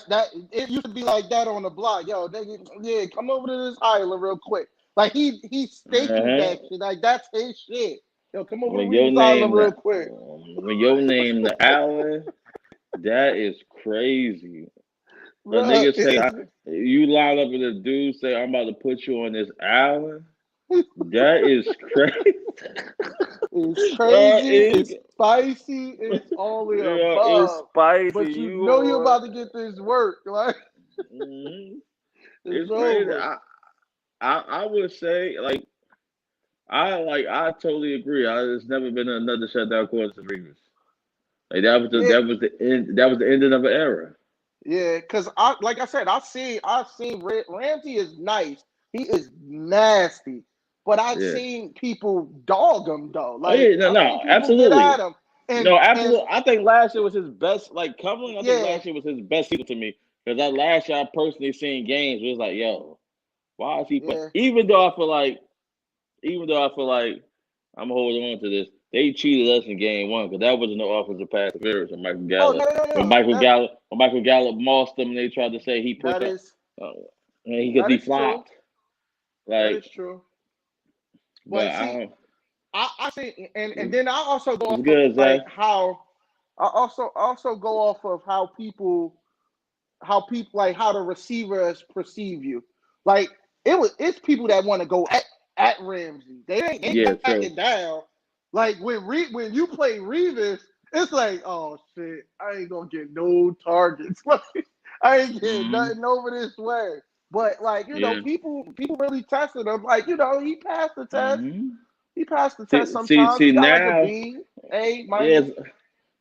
it used to be like that on the block. Yo, nigga, yeah, come over to this island real quick. Like he stated Uh-huh. that shit. Like that's his shit. Yo, come over to When your Revis Island name real quick. the Allen, that is crazy. A Bro, nigga say you line up with a dude say I'm about to put you on this island. That is crazy. It's crazy. It's, It's spicy. It's all the it's above. spicy. But you know you're about to get this work. Like Mhm. it's It's crazy. over. I would say I totally agree. There's never been another shutdown quarter to Reeves. Like Yeah, that was the ending of an era. yeah. Because I like I said, I've seen Ramsey is nice. He is nasty. But I've Yeah. seen people dog him though. Oh Like yeah, no, I've seen no, people get absolutely. at him. No, And absolutely. I think last year was his best. Like Cumberland, I think yeah, last year was his best season to me because that last year I personally seen games. It was like, yo, why is he playing? yeah. Even though I feel like I'm holding on to this, they cheated us in game one because that wasn't no offensive pass interference from Michael Oh Gallup. no, no, no, no. When Michael Gallup mossed him, and they tried to say he pushed That up, is uh, because that he is true. flopped. That Like, is true. but But I see, don't. I see, and then I also go It's off of good, Zay. like how I also go off of how people like how the receivers perceive you. Like it's people that want to go at Ramsey. They ain't Yeah, true. backing down. Like when you play Revis, it's like, oh shit, I ain't gonna get no targets. Like I ain't getting Hmm. nothing over this way. But like, Yeah. people really tested him. Like, he passed the test. Hmm. He passed the test sometimes. See He got like a now. B, A Yes. minus.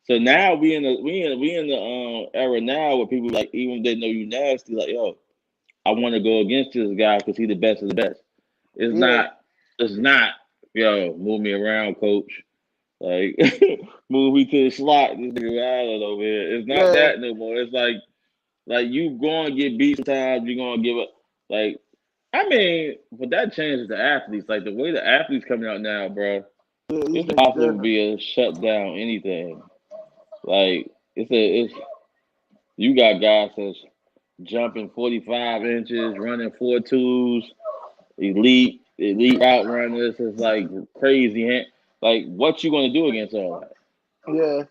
So now we in the era now where people like even if they know you nasty, like yo, I want to go against this guy because he's the best of the best. It's Yeah, not. It's not. Yo, move me around, coach. Like move me to the slot. This nigga Allen over here. It's not yeah, that no more. It's like you going to get beat sometimes. You're gonna give up. Like I mean, but that changes the athletes. Like the way the athletes coming out now, bro. yeah. These It's niggas possible to different. be a shut down anything. Like it's you got guys that's jumping 45 inches, running 4.2s, elite route runners. It's like crazy. Like what you gonna do against all that? Yeah.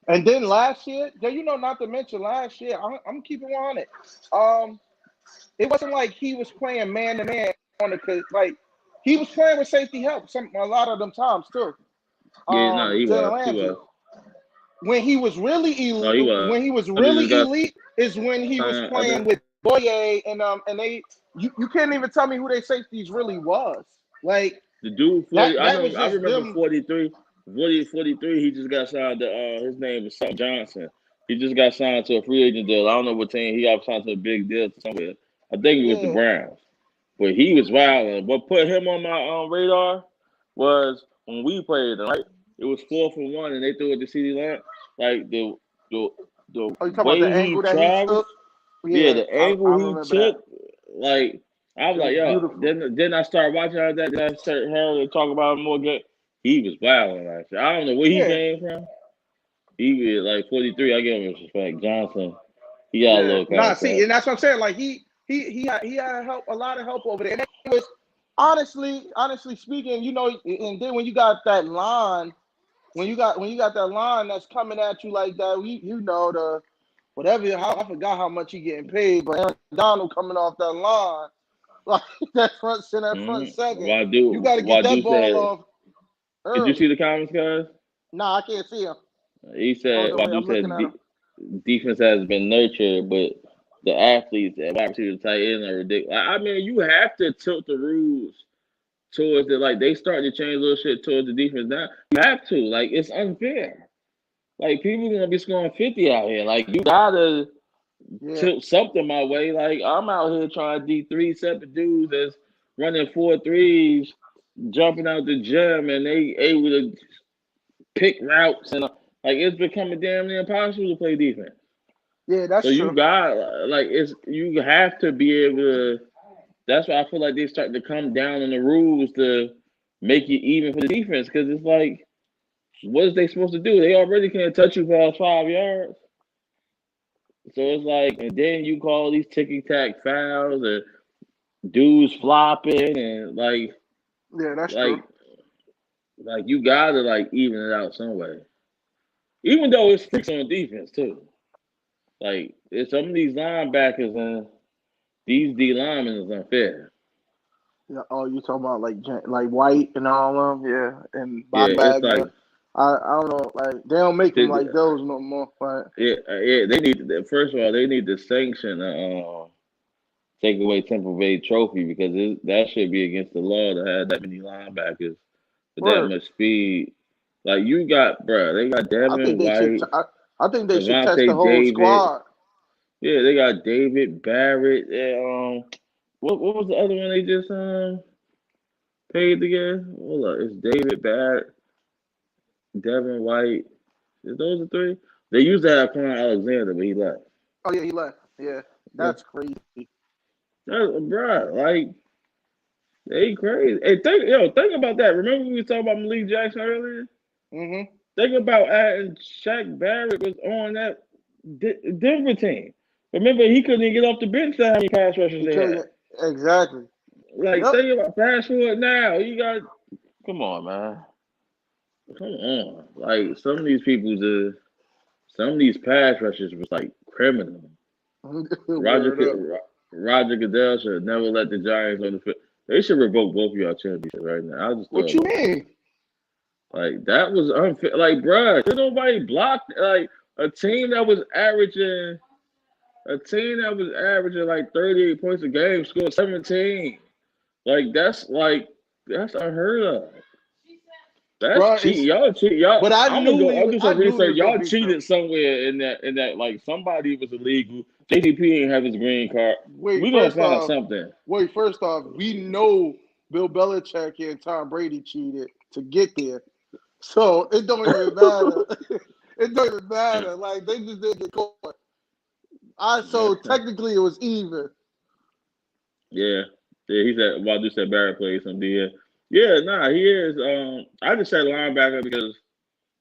And then last year, not to mention last year, I'm keeping on it. Um, it wasn't like he was playing man to man on the like he was playing with safety help a lot of them times too. Yeah, no, he Jalen was. He Ramsey. was. When he was really No, he was. He just got elite is when he was signed. I playing think with Boye and they you can't even tell me who their safeties really was. Like the dude that 40. that was I just remember them. 43. 43. He just got signed to. His name is something Johnson. He just got signed to a free agent deal. I don't know what team he got signed to a big deal somewhere. I think it was the Yeah. Browns. But he was wild. What put him on my radar was when we played them, right? It was 4-for-1 and they threw it to CD Lamb. Like the the Oh, you talking about the way he angle that he traveled, took? yeah, Yeah, the I angle he remember that. took, like I was It like, was yo, beautiful. then I started watching all that, then I started hearing talk about him more good. He was wild last year. I don't know where he Yeah, came from. He was like 43. I give him respect. Johnson, he got a yeah. little Nah, see, contract. and that's what I'm saying. Like he had a lot of help over there. And it was honestly speaking, and then when you got that line, when you got that line that's coming at you like that, the whatever. I forgot how much he getting paid, but Aaron Donald coming off that line, like that front second, you got to get that Wadu ball said, off did you see early. the comments, guys? Nah, I can't see him. He Hold said, on, wait, Wadu I'm looking said, at him. defense has been nurtured, but the athletes at wide receiver tight end are ridiculous. I mean, you have to tilt the rules towards the like they start to change little shit towards the defense now. You have to. Like it's unfair. Like people gonna be scoring 50 out here. Like you gotta Yeah, tilt something my way. Like I'm out here trying to D3 separate dudes that's running 4.3s, jumping out the gym, and they able to pick routes and like it's becoming damn near impossible to play defense. yeah, So that's you true. got like it's you have to be able to. That's why I feel like they start to come down on the rules to make it even for the defense because it's like, what is they supposed to do? They already can't touch you past 5 yards. So it's like, and then you call these ticky tack fouls and dudes flopping and Yeah, that's true. like, like you gotta like even it out some way. Even though it's freaks on defense too. Like, it's some of these linebackers and these D linemen is unfair. Yeah, oh, you talking about like White and all of them? Yeah, and Yeah, Bob it's like Wagner. I don't know, like they don't make them they, like those no more. But yeah, they need first of all they need to sanction take away Tampa Bay trophy because that should be against the law to have that many linebackers with that word, much speed. Like you got, bruh, they got I think Devin they should. White, I think they should test the Devontae whole David. squad. Yeah, they got David Barrett. What was the other one they just paid again? Hold up, it's David Barrett, Devin White. Is those the three? They used to have Quan Alexander, but he left. Oh yeah, he left. Yeah, Yeah, that's crazy. bruh, like they crazy. Hey, think about that. Remember we was talking about Malik Jackson earlier? Mm-hmm. Think about adding Shaq Barrett was on that Denver team. Remember he couldn't even get off the bench to how many pass rushers He they couldn't had. get exactly. Like Yep. think about fast forward now. You got come on, man. Come on. Like some of these pass rushers was like criminal. Roger Word up. Roger Goodell should never let the Giants on the field. They should revoke both of y'all championships right now. I just What thought you about that. mean? Like that was unfair. Like, bruh, should nobody block like a team that was averaging like 38 points a game, scored 17. That's unheard of. That's Bro, cheating. it's Y'all cheat. Y'all. but I'm gonna go. I'll do I some knew he research. was gonna Y'all beat them. cheated somewhere in that. Like somebody was illegal. JCP ain't have his green card. Wait, We gonna find something. first off, we know Bill Belichick and Tom Brady cheated to get there. So it don't even matter. It don't even matter. Like they just didn't get caught. So technically it was even. Yeah. Yeah. He said. Well, just said Barrett played some DN. Yeah. Nah. He is. I just said linebacker because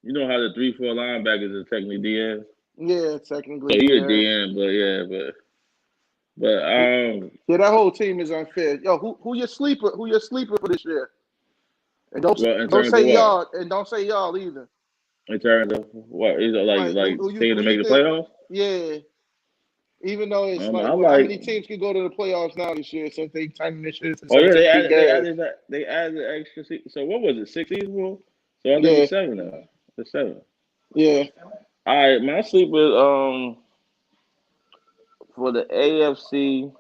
you know how the 3-4 linebackers is technically DN. Yeah, So technically, he a yeah. DN, but yeah, but Yeah, that whole team is unfair. Yo, who your sleeper? Who your sleeper for this year? And well, in don't terms of say what? y'all and don't say y'all either. In terms of what is it Like like staying who to you make the think? playoffs? Yeah. Even though it's like I what, how like. many teams can go to the playoffs now this year? Some take time this year, Oh some yeah, take 2 games. they added the extra. So what was it? 6 seasons? So I think Yeah, it's 7 now. It's 7. yeah. All right, my sleep is for the AFC.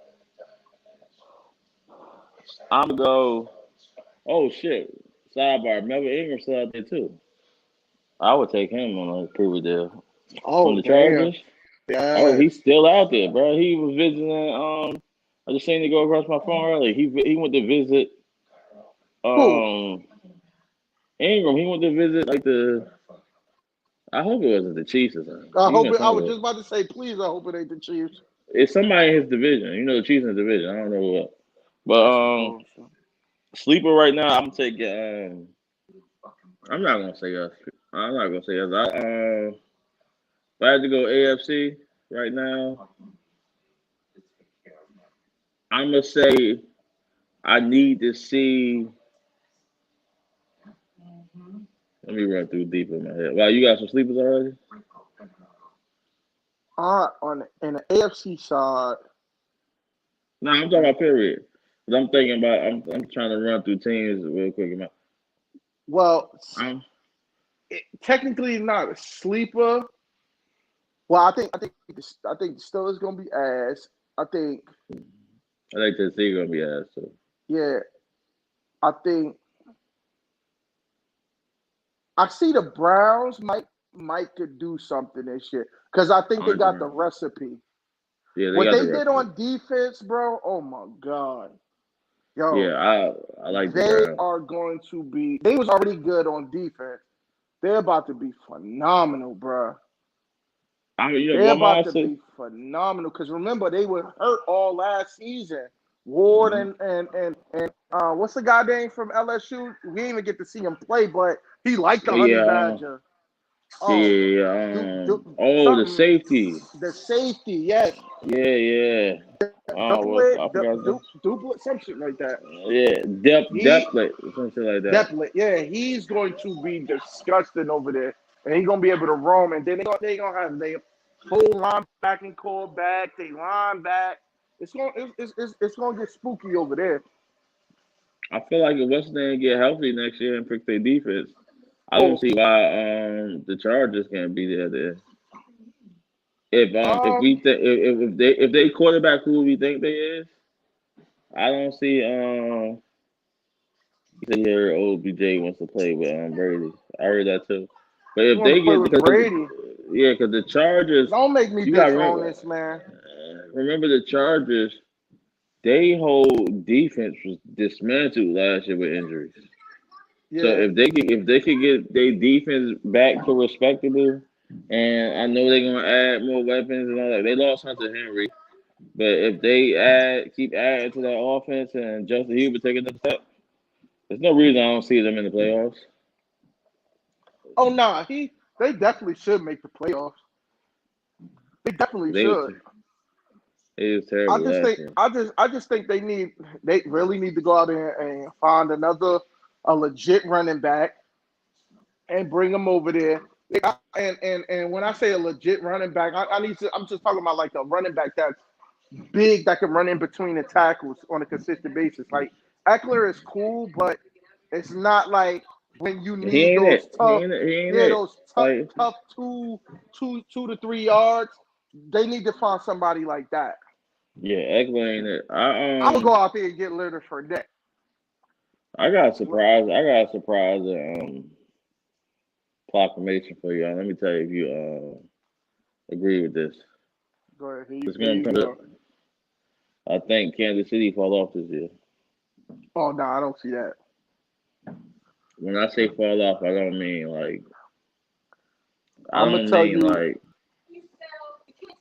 I'm gonna go. Oh shit! Sidebar. Melvin Ingram still out there too. I would take him on a prove deal from Oh the damn. Chargers. Oh, Yeah. he's still out there, bro. He was visiting. I just seen it go across my phone earlier. He went to visit Who? um Ingram. He went to visit like the. I hope it wasn't the Chiefs or something. I You hope know, it, I something was about just about to say, please. I hope it ain't the Chiefs. it's somebody in his division. You know, the Chiefs in the division. I don't know what, but That's some bullshit. sleeper right now. I'm taking. I'm not gonna say us. I'm not gonna say us. If I had to go AFC right now, I'm gonna say I need to see. Let me run through deep in my head. Wow, you got some sleepers already? In the AFC side, No, I'm talking about period. But I'm thinking about. I'm trying to run through teams real quick. well, I'm, technically not a sleeper. Well, I think the Steelers gonna be ass. I think I think to see gonna be ass too. yeah. I think I see the Browns might could do something this year because I think they Aren't got they? the recipe. Yeah, they What got the they did recipe. on defense, bro. Oh my god, yo, Yeah, I like the they Browns. are going to be. They was already good on defense. They're about to be phenomenal, bro. I mean, They're one more about to say. be phenomenal because remember they were hurt all last season. Ward Mhm. and what's the guy name from LSU? We didn't even get to see him play, but he liked the Honey Yeah, Badger. yeah, Oh, yeah. do Oh, the something. safety. The safety, yes. Yeah, yeah. Oh, Duplet, I forgot. duplet, some shit like that. Yeah, He like something like that. Deplet, yeah, he's going to be disgusting over there, and he's gonna be able to roam. And then they gonna have their full linebacking core back, they line back. It's gonna get spooky over there. I feel like if West End get healthy next year and fix their defense, I don't Oh, see why the Chargers can't be there. If we think if they quarterback who we think they is, I don't see he said he heard OBJ wants to play with Brady. I heard that too. But you if want to they play get with because Brady? yeah, because the Chargers, Don't make me you got to disown remember, this, man. remember the Chargers. They whole defense was dismantled last year with injuries. So Yeah. if they could get their defense back to respectable, and I know they're gonna add more weapons and all that. They lost Hunter Henry, but if they keep adding to that offense and Justin Herbert taking the step, there's no reason I don't see them in the playoffs. Oh, nah. They definitely should make the playoffs. They definitely They was should. it was terrible last year. I just think they really need to go out there and find a legit running back and bring them over there. And when I say a legit running back, I'm just talking about like a running back that's big that can run in between the tackles on a consistent basis. Like Eckler is cool, but it's not like when you He need ain't those it. He tough, ain't it. He ain't yeah, it. those Like tough 2 to 3 yards. They need to find somebody like that. yeah, Eckler ain't it. I would go out there and get Leonard Fournette. I got a surprise. I got a surprise proclamation for you. Let me tell you if you agree with this. Go ahead. It's Here gonna you come. go. I think Kansas City fall off this year. Oh no, I don't see that. When I say fall off, I don't mean like I I'm gonna don't tell mean you. like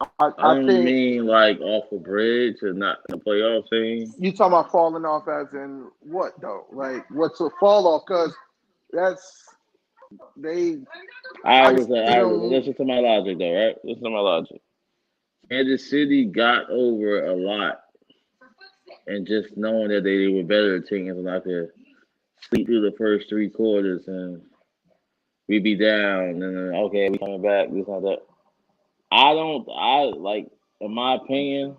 I I don't think mean like off a bridge or not in the playoff scene. you talking about falling off as in what though? Like what's a fall off? Because that's they. I can see I them. listen to my logic though, right? Listen to my logic. Kansas City got over a lot, and just knowing that they were better teams and I could sleep through the first 3 quarters and we be down and then okay, we coming back, this and that. I like in my opinion,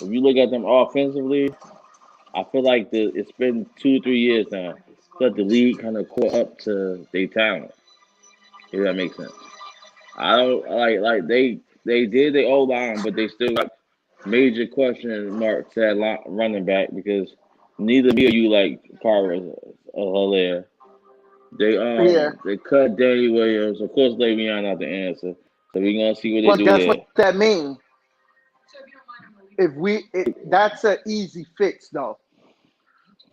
if you look at them offensively, I feel like it's been 2 3 years now. But the league kind of caught up to their talent. If that makes sense. I don't like they did their O line, but they still got major question marks at running back because neither me or you like Carter Hilaire. Yeah, They cut Danny Williams. Of course, Le'Veon not the answer. So we're gonna see what they but do guess what there. that means? That's an easy fix though,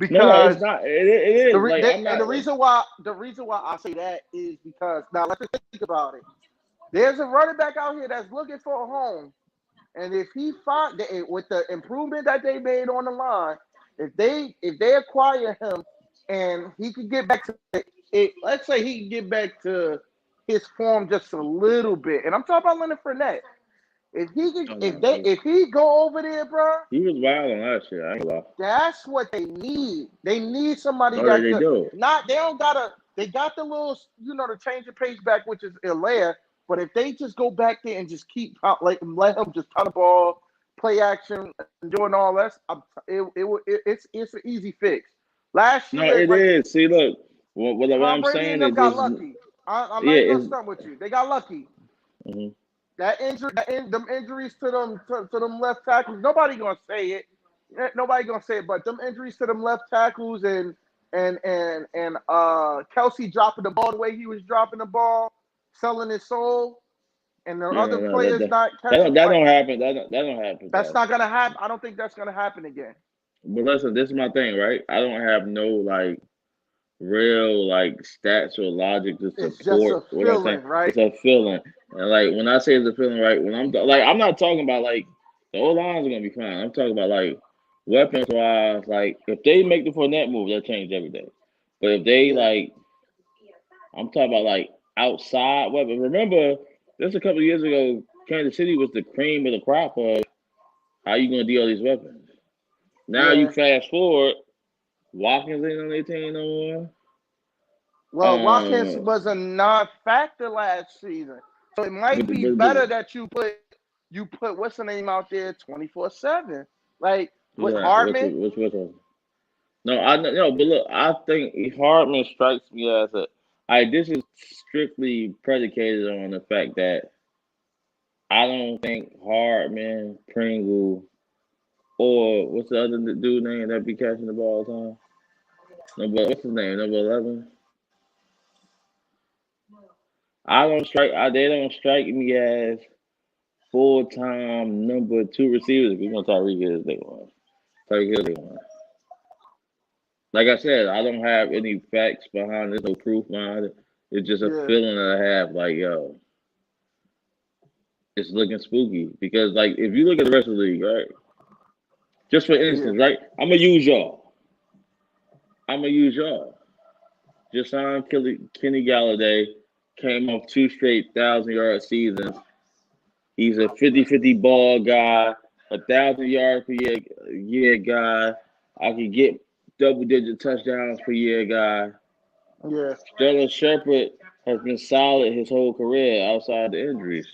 No, it's because not. It is like I'm and not. the reason why I say that is because now let's just think about it. There's a running back out here that's looking for a home, and if he find with the improvement that they made on the line, if they acquire him and he could get back to it, let's say he can get back to his form just a little bit, and I'm talking about Leonard Fournette. If he could, Oh, no, if he go over there, bro, he was wilding last year. I ain't gonna lie. that's what they need. They need somebody No, that they could do. not. They don't gotta. They got the little, the change of pace back, which is Ilaire. But if they just go back there and just keep like let him just pound the ball, play action, and doing all that, it's an easy fix. Last No, year, it like is. See, look, what Tom I'm Brady and saying them is got this. lucky. I'm not Yeah, even gonna it's. stunt with you. They got lucky. Mhm. That injury, them injuries to them left tackles. Nobody gonna say it. Nobody gonna say it. But them injuries to them left tackles and Kelsey dropping the ball the way he was dropping the ball, selling his soul, and the Yeah, no, other no, players not catching. that Like don't happen. That don't happen, that's though. not gonna happen. I don't think that's gonna happen again. But listen, this is my thing, right? I don't have no like real like stats or logic to It's just support a what I'm saying. feeling, right? It's a feeling, and like when I say it's a feeling, right? When I'm not talking about like the old lines are gonna be fine. I'm talking about like weapons wise. Like if they make the Fournette move, they'll change everything. But if they Yeah, like, I'm talking about like outside weapons. Remember, just a couple of years ago, Kansas City was the cream of the crop of how you gonna deal with these weapons. Now you yeah. fast forward, Watkins ain't on their team no more. Well, Watkins Um, was a non-factor last season, so it but, might be but, but better that you put what's the name out there 24/7, like who's put that? Hardman. Which one? No, I no, but look, I think Hardman strikes me as a. This is strictly predicated on the fact that I don't think Hardman, Pringle, or what's the other dude name that be catching the ball all the time? What's his name? Number 11. I don't strike. They don't strike me as full time number two receivers. We're gonna Tyreek Hill is they one. Tyreek Hill they one. Like I said, I don't have any facts behind it, no proof behind it. It's just a Yeah, feeling that I have. Like yo, it's looking spooky because like if you look at the rest of the league, right? Just for yeah, instance, right? I'm gonna use y'all. I'm gonna use y'all. Just signed Kenny Galladay. Came off two straight 1,000-yard seasons. He's a 50-50 ball guy, 1,000 yards per year guy. I could get double-digit touchdowns per year guy. yeah, Sterling Shepard has been solid his whole career outside the injuries.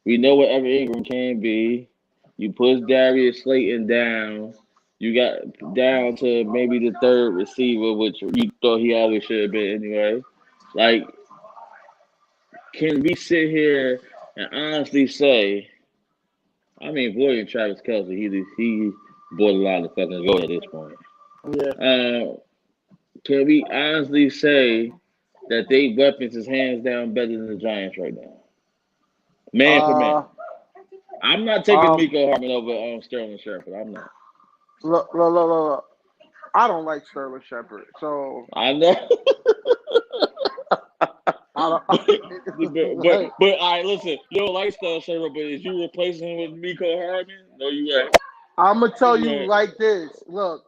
We know what Evan Ingram can be. You push Darius Slayton down. You got down to maybe the third receiver, which you thought he always should have been anyway. Like, can we sit here and honestly say, I mean, avoiding Travis Kelce, he borderline the fucking goat at this point. yeah. Can we honestly say that they weapons is hands down better than the Giants right now, man for man? Uh, I'm not taking um, Miko Hartman over Sterling Shepard. I'm not. look. I don't like Sterling Shepard, so I know. I but, don't. but all right, listen. You don't like Sterling Shepard, but is you replacing him with Miko Hartman? No, you ain't. I'm gonna tell You you ain't. like this. Look,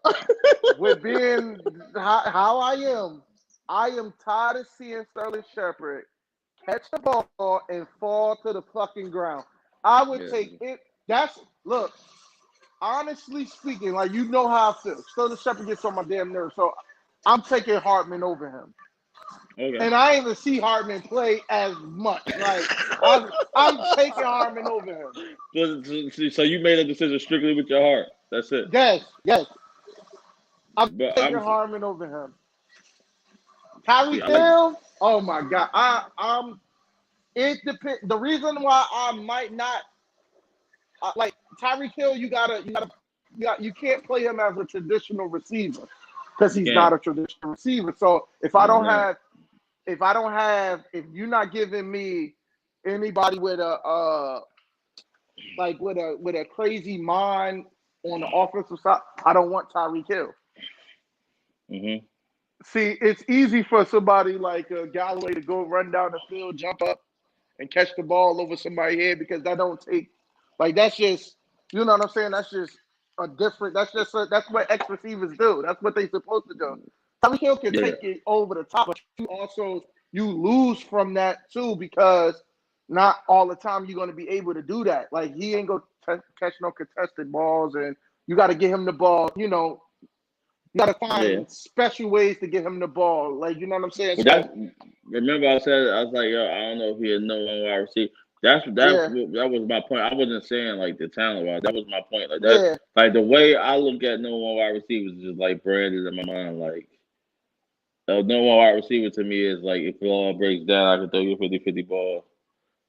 with being how I am tired of seeing Sterling Shepard catch the ball and fall to the fucking ground. I would Yeah. take it. That's look. Honestly speaking, like you know how I feel. Sterling Shepard gets on my damn nerves, so I'm taking Hartman over him. Okay. And I ain't even see Hartman play as much. Like I'm taking Hartman over him. So you made a decision strictly with your heart. That's it. Yes, I'm But taking I'm Hartman over him. see. Tyreek I like. Hill. Oh my god. I'm. It depends. The reason why I might not like Tyreek Hill, you can't play him as a traditional receiver because You he's can't. not a traditional receiver. So He's not. if you're not giving me anybody with a with a crazy mind on the offensive side, I don't want Tyreek Hill. Mhm. See, it's easy for somebody like Galloway to go run down the field, jump up, and catch the ball over somebody's head because that don't take that's just you know what I'm saying. That's just a different. That's what ex receivers do. That's what they supposed to do. Tyreek Hill can Yeah. take it over the top, but you lose from that too because not all the time you're going to be able to do that. Like he ain't going to catch no contested balls, and you got to get him the ball. You know, you got to Yeah. find special ways to get him the ball. Like you know what I'm saying. But So remember I said I was like, yo, I don't know if he had no one wide receiver. yeah, That was my point. I wasn't saying like the talent wise. That was my point. Like that, yeah, like the way I look at no one wide receivers is just like branded in my mind. Like no one wide receiver to me is like if it all breaks down, I can throw you a 50-50 ball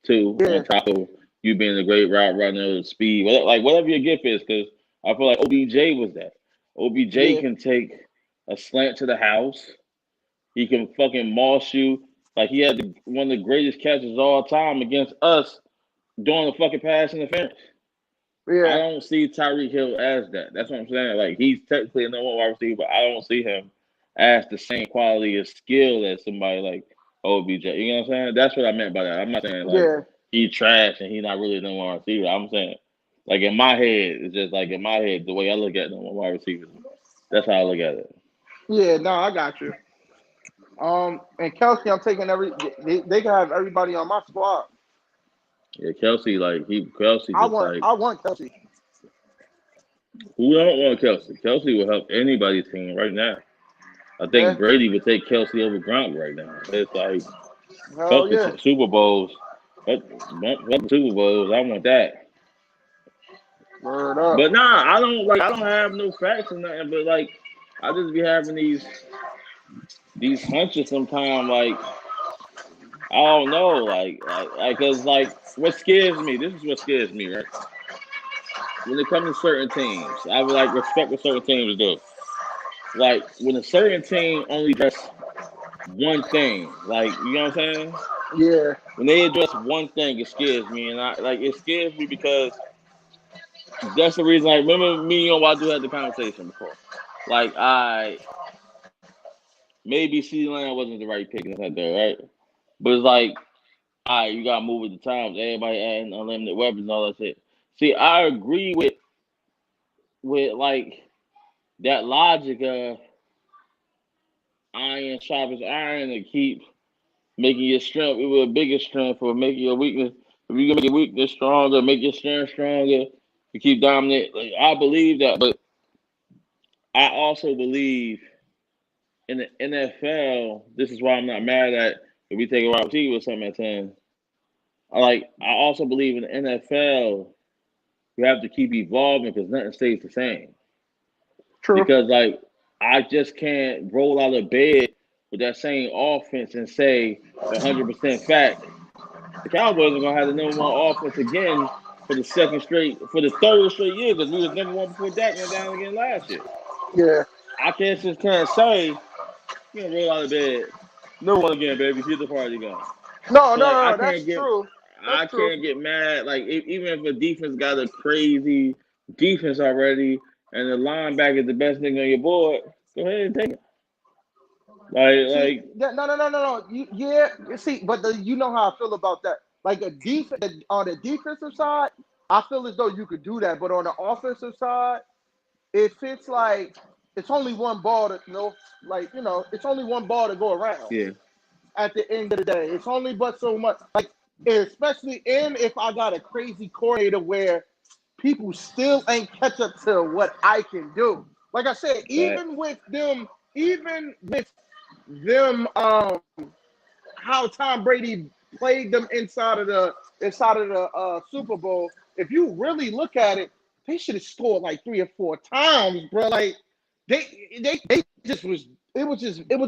too yeah, on top of you being a great route runner, speed, whatever your gift is. Because I feel like OBJ was that. OBJ yeah, can take a slant to the house. He can fucking moss you. Like he had one of the greatest catches of all time against us during the fucking pass interference. I yeah. don't see Tyreek Hill as that. That's what I'm saying. Like he's technically a number one wide receiver, but I don't see him as the same quality of skill as somebody like OBJ. You know what I'm saying? That's what I meant by that. I'm not saying like Yeah, he's trash and he's not really a number one receiver. I'm saying like in my head, it's just like in my head, the way I look at number one wide receivers. That's how I look at it. yeah. No, I got you. And Kelsey, I'm taking they can have everybody on my squad. Yeah, Kelsey just like I want Kelsey. who don't want Kelsey? Kelsey will help anybody's team right now. I think Yeah, Brady would take Kelsey over Gronk right now. It's like hell fuck yeah. the Super Bowls. Fuck the Super Bowls. I want that. Word up. But nah, I don't have no facts or nothing. But like I just be having these hunches sometimes. Like I don't know. Cause like what scares me. This is what scares me, right? When it comes to certain teams, I would like respect what certain teams do. Like when a certain team only does one thing, like you know what I'm saying? Yeah, When they address one thing, it scares me, and I like it scares me because that's the reason. Like, remember me and Wadu had the conversation before. Like, I maybe CeeDee Lamb wasn't the right pick and stuff like that, right? But it's like, all right, you gotta move with the times. Everybody adding unlimited weapons and all that shit. See, I agree with like that logic of iron sharpens iron to keep making your strength even a bigger strength or making your weakness. If you can make your weakness stronger, make your strength stronger, to keep dominant. Like, I believe that, but I also believe in the NFL. This is why I'm not mad at if we take a wide receiver or something at 10. I also believe in the NFL. You have to keep evolving because nothing stays the same. true. Because like I just can't roll out of bed with that same offense and say 100% fact the Cowboys are gonna have the number one offense again for the third straight year because we was number one before Dak went down again last year. Yeah. I can't say you know roll out of bed. No one again, baby. Keep the party going. No, So no, like no, no. That's true. That's I true. can't get mad. Like even if a defense got a crazy defense already and the linebacker is the best nigga on your board, go ahead and take it. See, Like no, no, no, no, no. Yeah, see, but you know how I feel about that. Like a defense on the defensive side, I feel as though you could do that, but on the offensive side, if it's like it's only one ball to it's only one ball to go around. yeah, At the end of the day, it's only but so much. Like especially in if I got a crazy coordinator where people still ain't catch up to what I can do. Like I said, fact. even with them how Tom Brady played them inside of the Super Bowl. If you really look at it, they should have scored like 3 or 4 times, bro. Like they just was it was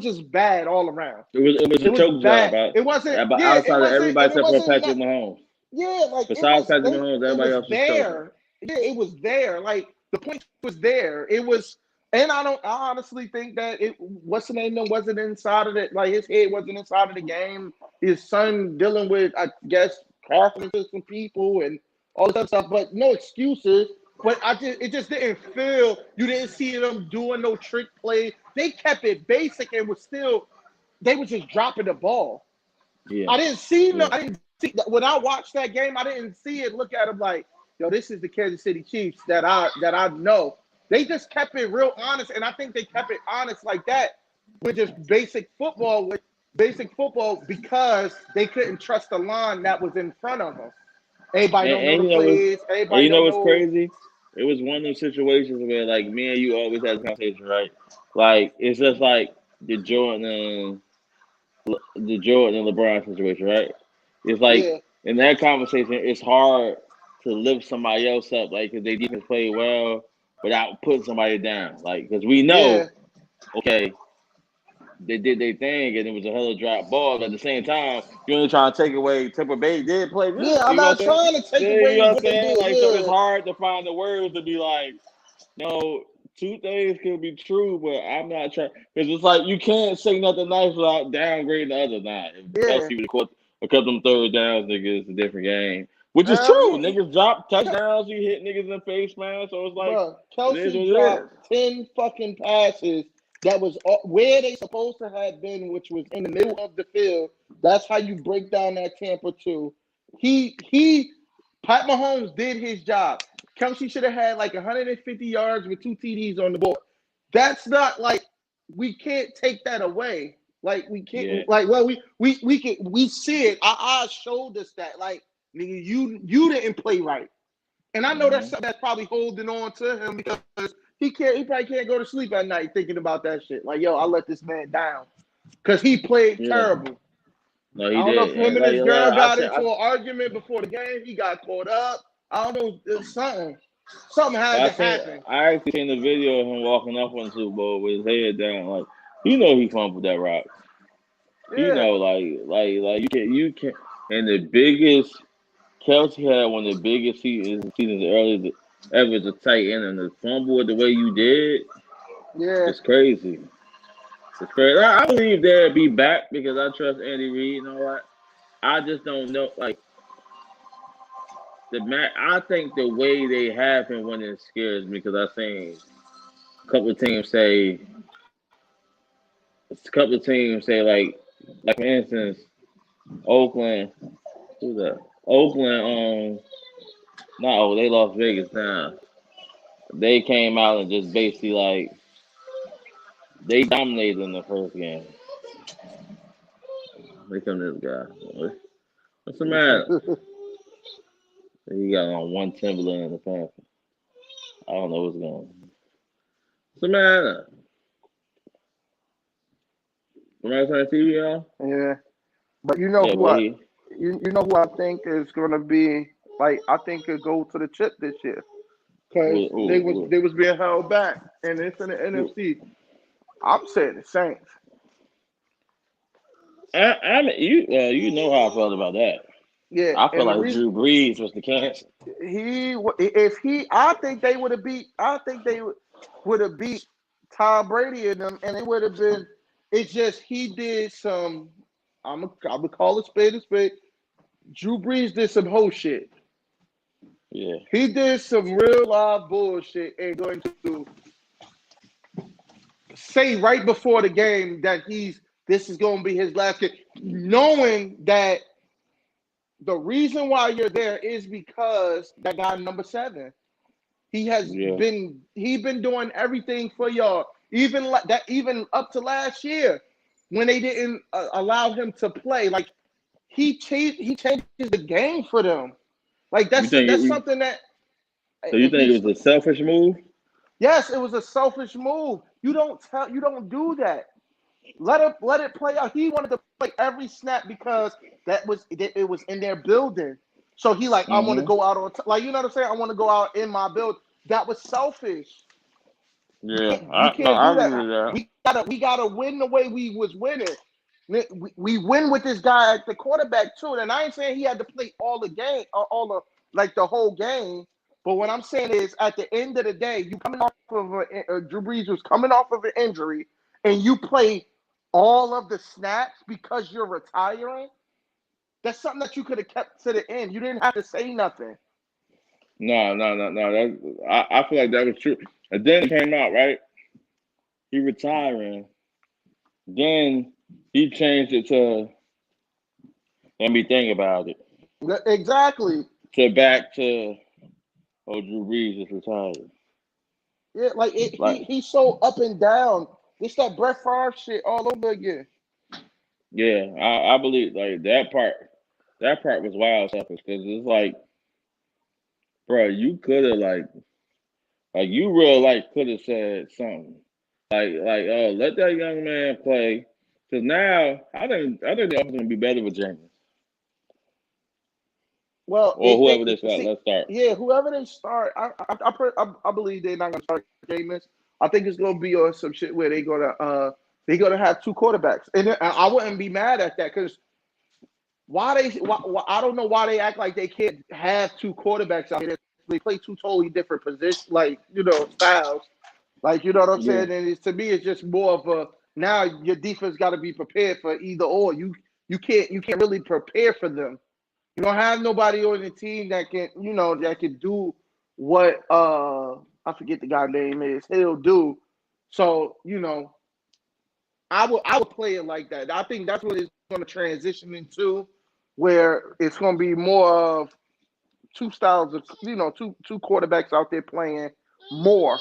just bad all around. It was It a was choke job, bad. It wasn't but yeah, it outside of wasn't everybody and it except for wasn't Patrick not Mahomes. yeah, like Besides Patrick Mahomes, it everybody was else was choking. there. Yeah, it was there. Like the point was there. It was, and I honestly think that it. What's the name? Wasn't inside of it. Like his head wasn't inside of the game. His son dealing with, I guess, crafting to some people and all this other stuff. But no excuses. But it just didn't feel. You didn't see them doing no trick play. They kept it basic and was still. They was just dropping the ball. Yeah, I didn't see no. yeah. I didn't see when I watched that game. I didn't see it. Look at him like, yo, this is the Kansas City Chiefs that I know. They just kept it real honest, and I think they kept it honest like that with just basic football because they couldn't trust the line that was in front of them. Everybody don't know And the you know what's plays. and Everybody you know don't what's know. crazy? It was one of those situations where like me and you always had a conversation, right? Like it's just like the Jordan and LeBron situation, right? It's like Yeah, in that conversation, it's hard to lift somebody else up, like because they defense played well without putting somebody down, like because we yeah, know, okay, they did their thing and it was a hella drop ball. But at the same time, you only trying to take away Tampa Bay did play yeah. good. I'm You know not what I'm saying? trying to take Yeah, you away know what I'm what they saying? did. Like so, it's Yeah, hard to find the words to be like, no, two things could be true, but I'm not trying because it's like you can't say nothing nice without downgrading the other nine. If yeah. Kelsey would have caught a couple of them third downs, nigga, it's a different game. Which is true. Um, Niggas drop touchdowns, you hit niggas in the face, man. So it's like Bro, it is Kelsey what it is. dropped 10 fucking passes that was where they supposed to have been, which was in the middle of the field. That's how you break down that Tampa 2. Pat Mahomes did his job. Kelsey should have had like 150 yards with 2 TDs on the board. That's not like we can't take that away. Like we Yeah. can't like well we see it. Our eyes showed us that like nigga you didn't play right. And I know that's Mm-hmm. something that's probably holding on to him because he probably can't go to sleep at night thinking about that shit. Like, yo, I let this man down. Because he played Yeah. terrible. No, I he don't know if did. him And and his like girl I got said, into an argument before the game. He got caught up. I don't know, it's something. Something had to I seen, happen. I actually seen the video of him walking up on the Super Bowl with his head down. Like, you know, he fumbled that rock. You Yeah, know, like you can. And the biggest Kelsey had one of the biggest seasons early ever as a tight end, and the fumble the way you did, yeah. it's crazy. It's crazy. I believe they'll be back because I trust Andy Reid and all that. I just don't know, like the man. I think the way they have him winning scares me because I've seen a couple of teams say, like for instance, Oakland. Who's that? Oakland. No, they lost Vegas now. They came out and just basically like they dominated in the first game. They come to this guy. What's the matter? He got on one Timberland in the Panther. I don't know what's going on. What's the matter? Somebody turn the TV on? Yeah. But you know Yeah, who but I he. you know who I think is gonna be like I think could go to the chip this year. Because Ooh. they was being held back and it's in the NFC. I'm saying the Saints. You know how I felt about that. Yeah, I feel and the like reason Drew Brees was the cancer. if he I think they would have beat would have beat Tom Brady and them and it would have been it's just he did some I would call it spade a spade. Drew Brees did some whole shit. Yeah. He did some real live bullshit and going to say right before the game that this is going to be his last game, knowing that the reason why you're there is because that guy number 7. He has Yeah. been doing everything for y'all, even like that, even up to last year when they didn't allow him to play. Like he changes the game for them. Like You think that's it, something that so you think it was a selfish move? yes, it was a selfish move. You don't do that. Let it play out. He wanted to play every snap because it was in their building. So he like I want to Mm-hmm. go out on like you know what I'm saying. I want to go out in my build. That was selfish. Yeah. We No, can't I do agree that. with that. We gotta win the way we was winning. We win with this guy at the quarterback too. And I ain't saying he had to play all the game or all the like the whole game. But what I'm saying is, at the end of the day, you coming off of Drew Brees was coming off of an injury, and you play all of the snaps because you're retiring. That's something that you could have kept to the end. You didn't have to say nothing. No. I feel like that was true. And then it came out, right? He retiring. Then he changed it to let me think about it. Exactly. To back to Drew Brees is retired. Yeah, like Like he's so up and down. It's that Brett Favre shit all over again. yeah, I believe like that part. That part was wild selfish because it's like, bro, you could have like you real like could have said something oh let that young man play because now I think the offense gonna be better with Jameis Well, or whoever they start. see, Let's start. yeah, whoever they start, I believe they're not gonna start Jameis. I think it's gonna be on some shit where they're gonna have 2 quarterbacks, and I wouldn't be mad at that because why I don't know why they act like they can't have 2 quarterbacks out here. They play 2 totally different positions, like styles. Like you know what I'm Yeah. saying? And to me, it's just more of a now your defense got to be prepared for either or. You can't really prepare for them. You don't have nobody on the team that can do what I forget the guy's name is. He'll do. So, I would play it like that. I think that's what it's gonna transition into, where it's gonna be more of 2 styles of two quarterbacks out there playing more.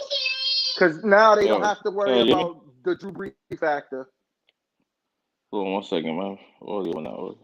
Because now they don't Oh, have to worry yeah. about the Drew Brees factor. Hold on 1 second, man. What was it when that was?